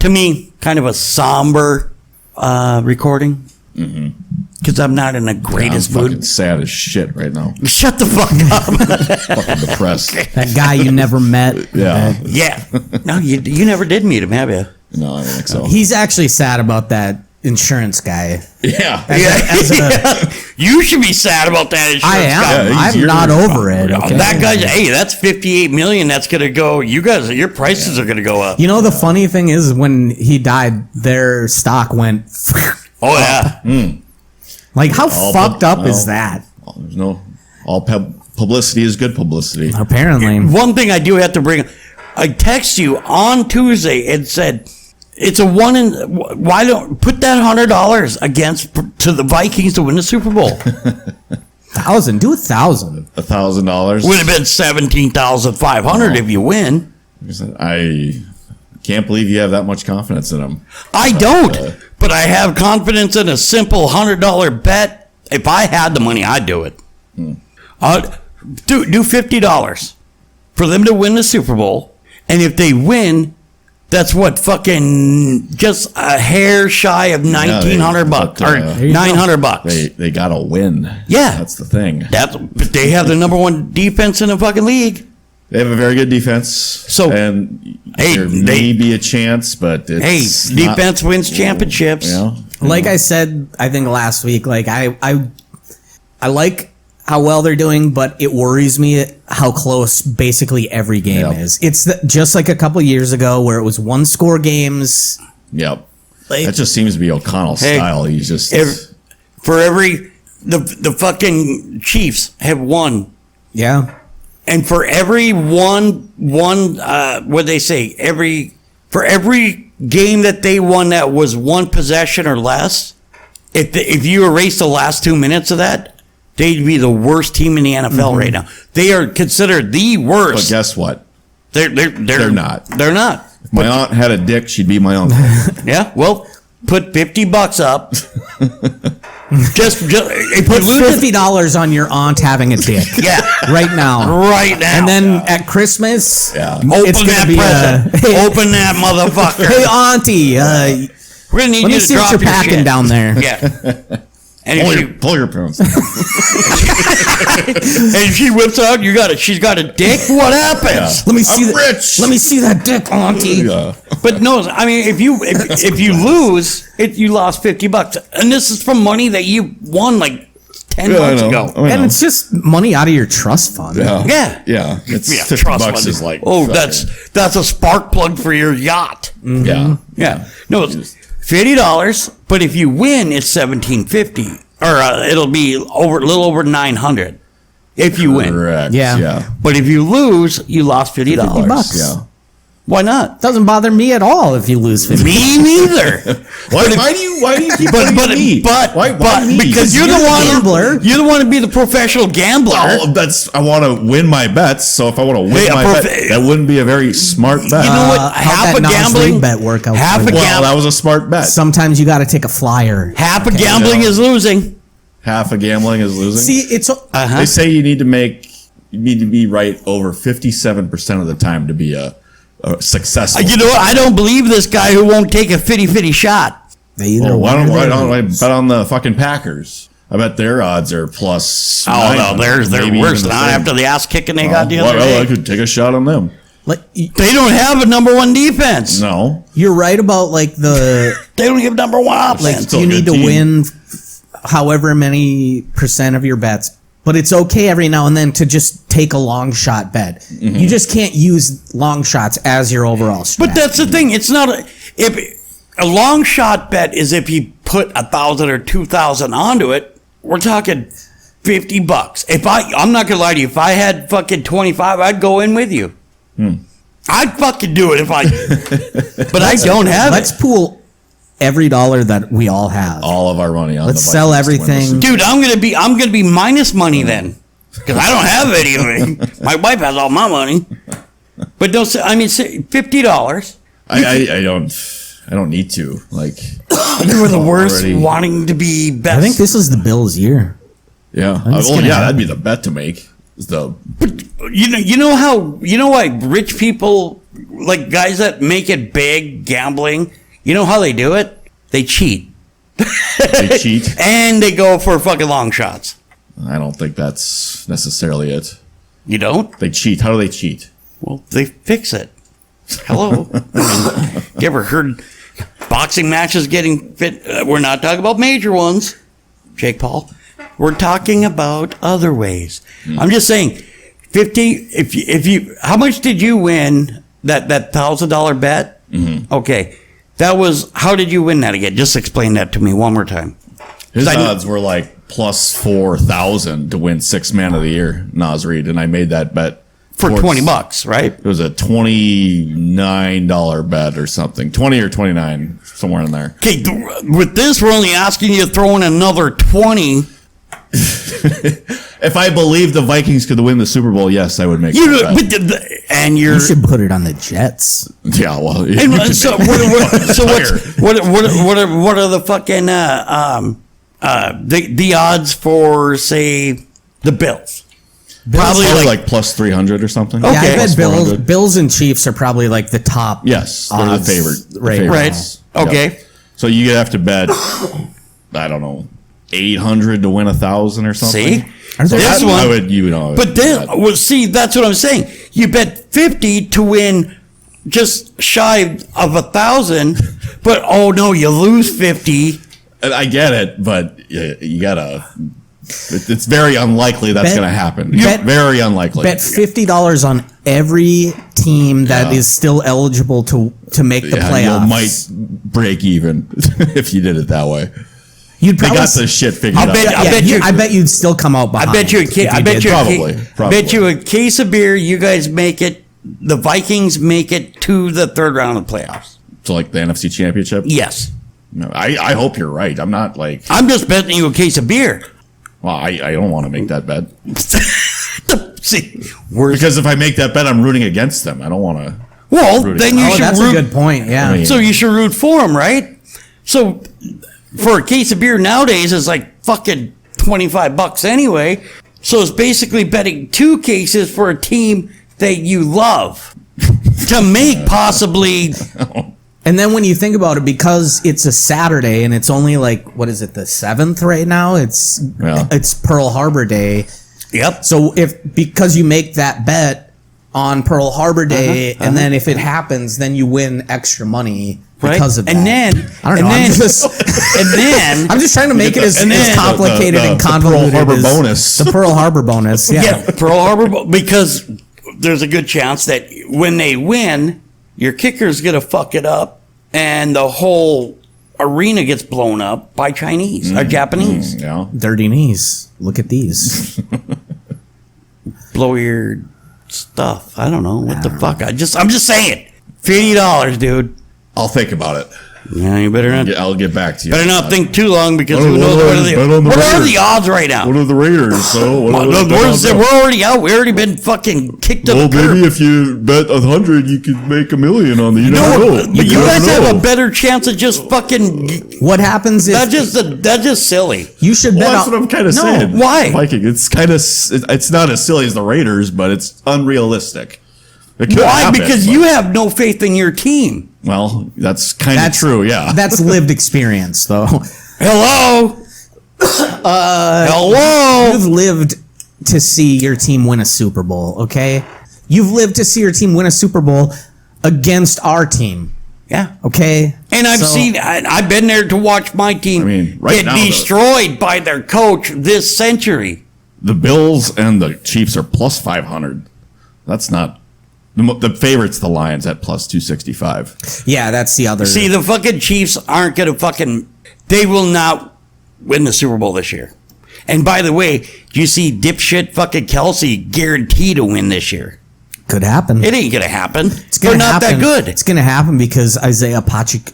me, kind of a somber recording. Because I'm not in the greatest I'm fucking mood. sad as shit right now. Shut the fuck up. Fucking depressed. that guy you never met. Yeah. Yeah. No, you never did meet him, have you? No, I don't think so. He's actually sad about that insurance guy. Yeah. Yeah. You should be sad about that insurance I am. guy. Yeah, I'm not over it. Okay? That guy's, hey, that's $58 million. That's gonna go. You guys, your prices are gonna go up. You know, the funny thing is when he died, their stock went. Oh yeah. Like, how fucked up is that? There's no. All publicity is good publicity. Apparently. One thing I do have to bring. I text you on Tuesday and said, it's a one in. Why don't put that $100 against to the Vikings to win the Super Bowl? 1,000. Do 1,000. $1,000. Would have been 17,500 if you win. I can't believe you have that much confidence in him. I don't, but I have confidence in a simple $100 bet. If I had the money, I'd do it. Do $50 for them to win the Super Bowl, and if they win, that's what fucking just a hair shy of $1,900 or $900. They gotta win. Yeah. That's the thing. But they have the number one defense in the fucking league. They have a very good defense. So, and hey, there may be a chance, but it's defense wins championships. Like I said, I think last week, like I like how well they're doing, but it worries me how close basically every game is. It's just like a couple years ago where it was 1-score games. Yep. Like, That just seems to be O'Connell's style. He's just For every the fucking Chiefs have won. Yeah. And for every what they say, for every game that they won that was one possession or less, if you erase the last 2 minutes of that, they'd be the worst team in the NFL right now. They are considered the worst. But guess what? They're not. They're not. If my aunt had a dick, she'd be my uncle. Yeah. Well, put $50 up. just if Put you lose $50 on your aunt having a dick. Yeah. Right now. Right now. And then at Christmas, Yeah. Open it's gonna that be present. Open that motherfucker. hey, auntie, We're gonna need let you me to see what drop you're your packing shit. down there. Yeah. And Pull your pants. and if she whips out, she's got a dick. What happens? Let me see I'm rich. Let me see that dick, auntie. Yeah. But no, I mean, if you lose, you lost $50, and this is from money that you won like 10 Yeah, I months know. ago. I And know. it's just money out of your trust fund. Yeah. Yeah. It's Yeah, 50 trust bucks fund. is like. oh, fucking- that's a spark plug for your yacht. Yeah. Yeah. No, it's $50, but if you win, it's $1,750, or it'll be a little over 900 if you win. Correct. Yeah. Yeah. But if you lose, you lost $50. $50. Yeah. Why not? Doesn't bother me at all if you lose 50. Me neither. Why do you keep But blaming me? Why me? because you're the one gambler. You're the one to be the professional gambler. Oh, I want to win my bets. So if I want to win Wait, a my prof- bet, that wouldn't be a very smart bet. You know what? how'd Half that a Nas gambling Reed bet work out Half for a you? Well, gambling. that was a smart bet. Sometimes you got to take a flyer. Half of gambling Yeah. is losing. Half of gambling is losing. See, it's Uh-huh. They say you need to be right over 57% of the time to be a successful. You know what? I don't believe this guy who won't take a 50-50 shot. they either Well, why win don't, or why they don't I lose. bet on the fucking Packers? I bet their odds are plus. Oh no, 900, they're maybe worse even the now same. after the ass kicking they got the other Well, I day. could take a shot on them. Like, They don't have a number one defense. No, you're right about like the They don't give number one like offense. still you a need good to team. win however many percent of your bets, but it's okay every now and then to just take a long shot bet. Mm-hmm. You just can't use long shots as your overall strategy. But that's the thing. It's not if a long shot bet is if you put 1,000 or 2,000 onto it. We're talking $50. I'm not gonna lie to you. If I had fucking 25, I'd go in with you. I'd fucking do it if I. But I don't have Let's it, pool every dollar that we all have. all of our money on. Let's the sell Vikings to win the everything. Super dude. I'm gonna be minus money then because I don't have any of it. My wife has all my money. But don't say. I mean, say $50. I don't need to. Like, You were the worst Already. wanting to be best. I think this is the Bills' year. yeah. it's Well, gonna yeah, happen. that'd be the bet to make. Is the You know why rich people, like guys that make it big gambling, you know how they do it? They cheat. they cheat? And they go for fucking long shots. I don't think that's necessarily it. You don't? They cheat. How do they cheat? Well, they fix it. Hello. I mean, you ever heard boxing matches getting fit? We're not talking about major ones, Jake Paul. We're talking about other ways. I'm just saying, 50. If you, how much did you win that $1,000 bet? Okay, that was. How did you win that again? Just explain that to me one more time. His I- odds were like plus 4,000 to win 6th man of the year, Nas Reed, and I made that bet For towards- $20, right? It was a $29 bet or something, 20 or 29, somewhere in there. Okay, with this, we're only asking you to throw in another 20. If I believed the Vikings could win the Super Bowl, yes, I would make You that bet. and you're You should put it on the Jets. Yeah, well, you and could so make what are the fucking the odds for say the Bills? Probably Probably like like plus 300 or something. Yeah, Okay. I Plus bet Bills, 400. Bills and Chiefs are probably like the top. Yes, they're the odds favorite. the right favorites. Right. Okay. Yep. So you have to bet, I don't know, 800 to win 1,000 or something. See? Are So there- This that, one- I would, you know. But then, well, see, that's what I'm saying. You bet 50 to win just shy of 1,000, but oh no, you lose 50. I get it, but you gotta. It's very unlikely that's Bet- going to happen. bet- Very unlikely. Bet $50 on every team that Yeah. is still eligible to make the Yeah, playoffs. you might break even if you did it that way. You'd They probably got the shit figured I'll out. bet- yeah, bet you- I bet you'd still come out behind. I bet you a if I bet did you that. bet you a case of beer. You guys make it. The Vikings make it to the third round of the playoffs. So like the NFC Championship. Yes, No, I hope you're right. I'm not like. I'm just betting you a case of beer. Well, I don't want to make that bet See, where's because if I make that bet, I'm rooting against them. I don't want to. well? Rooting. Then you Oh, should that's root. a good point. Yeah. I mean- So you should root for them, right? So for a case of beer nowadays is like fucking $25 anyway. So it's basically betting 2 cases for a team that you love to make possibly. And then when you think about it, because it's a Saturday and it's only like, what is it, the 7th right now? Yeah. It's Pearl Harbor Day. Yep. So because you make that bet on Pearl Harbor Day, and then if it happens, then you win extra money Right? because of that. And then, I don't know. and then, I'm just trying to make it as, And then- as complicated and the Pearl convoluted Harbor as bonus. the Pearl Harbor bonus. Yeah. yeah, Pearl Harbor, because there's a good chance that when they win, your kicker's gonna fuck it up, and the whole arena gets blown up by Chinese or Japanese. Yeah. Dirty knees. Look at these. Blow your stuff. I don't know what the fuck. I'm just saying. $50, dude. I'll think about it. Yeah, you better not. I'll get back to you. Better not think too long because What who are- knows what what are- are the, bet on the what are Raiders. the odds right now? What are the Raiders? So what are Well, the- we're already out. We already been fucking kicked to Well, the curb. maybe if you bet 100, you could make $1 million on the. You No, never know. but you never guys have know. a better chance of just fucking. What happens if That's just silly. you should bet Well, that's on- what I'm kind of No, saying. why? Viking? It's kind of. It's not as silly as the Raiders, but it's unrealistic. It could Why? happen, Because but- you have no faith in your team. Well, that's kind of That's true. Yeah. That's lived experience, though. Hello. Hello. You've lived to see your team win a Super Bowl, okay? You've lived to see your team win a Super Bowl against our team, Yeah. okay? And I've So- I've been there to watch my team I mean, right get now, the- destroyed by their coach this century. The Bills and the Chiefs are plus 500. That's not. The favorite's the Lions at plus 265. Yeah, that's the other. See, the fucking Chiefs aren't going to fucking. They will not win the Super Bowl this year. And by the way, do you see dipshit fucking Kelsey guaranteed to win this year? could happen. It ain't going to happen. It's They're gonna not happen. that good. It's going to happen because Isaiah Pacheco,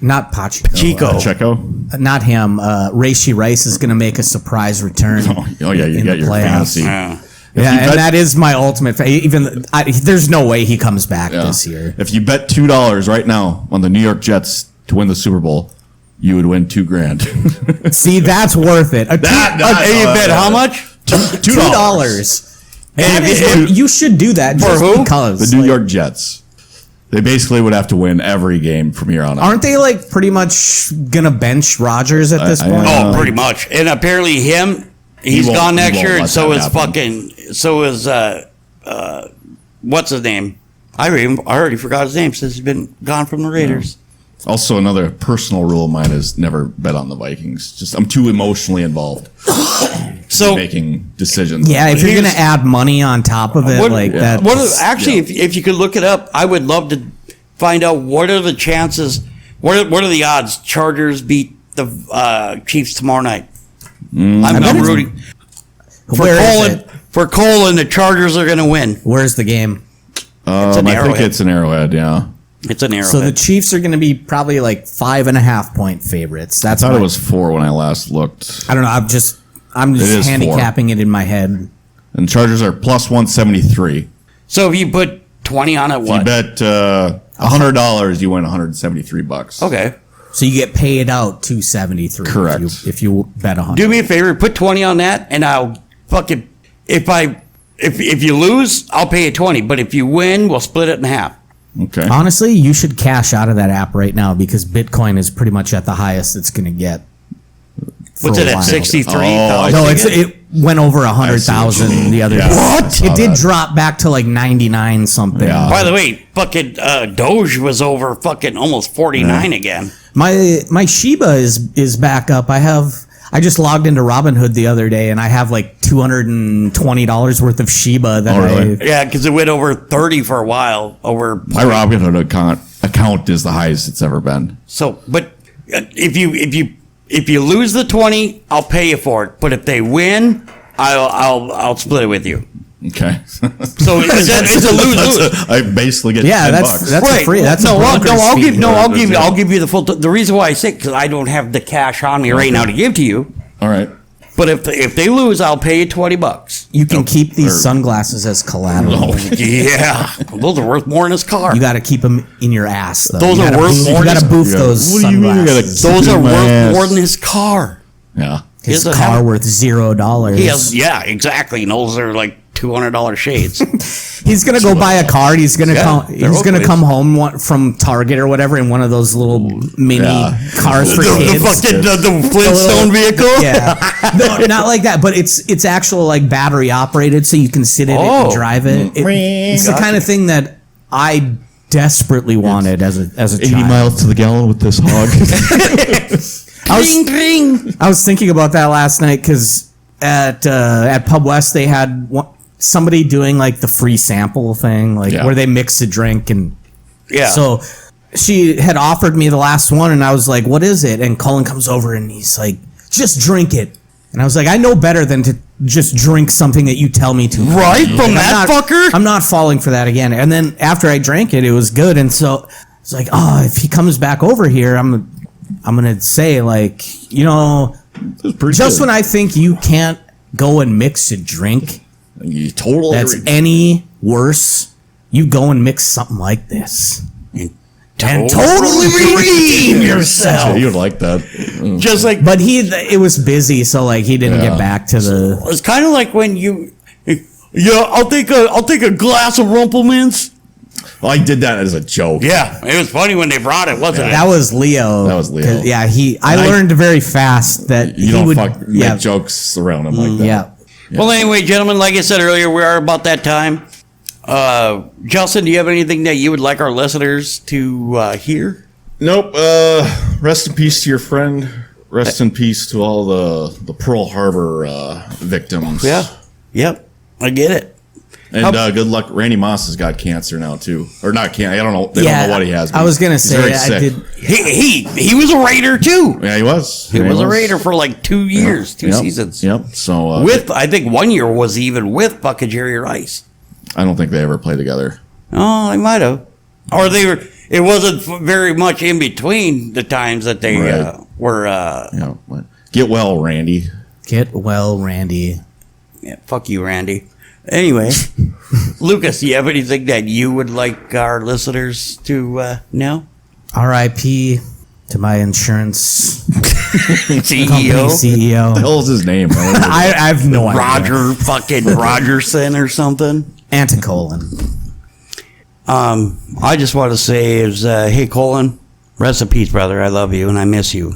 Chico. Checo. not him. Raishi Rice is going to make a surprise return. Oh yeah, you in got the your playoffs. fantasy. Yeah. If Yeah, you and bet- that is my ultimate. There's no way he comes back Yeah. this year. If you bet $2 right now on the New York Jets to win the Super Bowl, you would win $2,000. See, that's worth it. Hey, you bet how much? $2. And That is if- what- you should do that just who? because The New like, York Jets. They basically would have to win every game from here on out. aren't they like pretty much gonna bench Rodgers at this I- point? Oh, pretty much. And apparently he's won't- gone he next won't year, let and so that is happen. what's his name? I already forgot his name since he's been gone from the Raiders. Also, another personal rule of mine is never bet on the Vikings. Just I'm too emotionally involved So in making decisions. Yeah, if you're Here's- gonna add money on top of it, What- like yeah. that. what are, actually, if you could look it up, I would love to find out what are the chances. What are the odds Chargers beat the Chiefs tomorrow night? I'm bet it's- rooting for Where is Cole. it? For Cole and the Chargers are going to win. Where's the game? an I think Arrowhead. it's an Arrowhead. Yeah, It's an Arrowhead. So the Chiefs are gonna be probably like 5.5 point favorites. That's I thought my- it was 4 when I last looked. I don't know. I'm just is 4. handicapping it in my head. And Chargers are plus 173. So if you put 20 on it, You what? bet $100, you win $173. Okay. So you get paid out 273. Correct. If you bet 100. Do me a favor, put 20 on that, and I'll fucking if you lose, I'll pay you 20. But if you win, we'll split it in half. Okay. Honestly, you should cash out of that app right now because Bitcoin is pretty much at the highest it's going to get. for What's a it at while. 63,000? No, it went over 100,000 the other Yeah. day. What? It did drop back to like 99 something. Yeah. By the way, fucking Doge was over fucking almost 49 again. My Shiba is back up. I just logged into Robinhood the other day and I have like $220 worth of Shiba that Oh, really? Yeah, because it went over 30 for a while. My Robinhood account is the highest it's ever been. So, but if you lose the 20, I'll pay you for it. But if they win, I'll split it with you. Okay. So it's a lose-lose. I basically get Yeah, $10. that's a free. That's no, a broker's I'll fee. give I'll give you the full. The reason why I say because I don't have the cash on me right now to give to you. All right. But if they lose, I'll pay you $20. You can keep these Or- sunglasses as collateral. Yeah, those are worth more in his car. You got to keep them in your ass, though. Those you are gotta worth boof- more You got to than- boof Yeah. those What do you mean you gotta- sunglasses. Those are in my worth ass. more than his car. Yeah. His doesn't car have- worth $0. He has, yeah, exactly. And those are like $200 shades. He's gonna go buy a car. He's gonna Yeah, they're He's gonna Oakleys. come home from Target or whatever in one of those little mini cars for kids. the Flintstone vehicle. Yeah, no, not like that, but it's actual like battery operated, so you can sit in it Oh. and drive it. It's the kind of thing that I desperately wanted as a 80 child. miles to the gallon with this hog. I was thinking about that last night because at Pub West they had somebody doing like the free sample thing, like Yeah. where they mix a drink, and Yeah. so she had offered me the last one, and I was like, "What is it?" And Colin comes over and he's like, "Just drink it." And I was like, "I know better than to just drink something that you tell me to." Right from I'm that not- fucker. I'm not falling for that again. And then after I drank it, it was good, and so it's like, oh, if he comes back over here, I'm gonna say like, you know, just when I think you can't go and mix a drink You totally that's agree. any worse, you go and mix something like this. And totally redeem Yeah, yourself. you would like that. Just like, But it was busy, so like he didn't get back to the. it's kind of like when you, yeah, I'll take a glass of Rumpelmans. Well, I did that as a joke. Yeah, it was funny when they brought it, wasn't it? That was Leo. That was Leo. 'Cause, yeah, I I- learned very fast that You he don't would. make jokes around him like that. Yeah. Well, anyway, gentlemen, like I said earlier, we are about that time. Justin, do you have anything that you would like our listeners to hear? Nope. Rest in peace to your friend. Rest in peace to all the Pearl Harbor victims. Yep, I get it. And good luck. Randy Moss has got cancer now too, or not cancer. I don't know. They don't know what he has. but I was gonna he's say very I sick. did. He was a Raider too. Yeah, he was. He was a Raider for like 2 years, two Yep. seasons. Yep. So With I think 1 year was even with Buck and Jerry Rice. I don't think they ever played together. Oh, they might have, or they were. It wasn't very much in between the times that they Right. were. Yeah. What? Get well, Randy. Get well, Randy. Yeah, fuck you, Randy. Anyway, Lucas, do you have anything that you would like our listeners to know? R.I.P. to my insurance company CEO CEO. The hell's his name? I have no idea. Roger fucking Rogerson or something. Anticolon. I just want to say is, hey, Colin, rest in peace, brother. I love you and I miss you.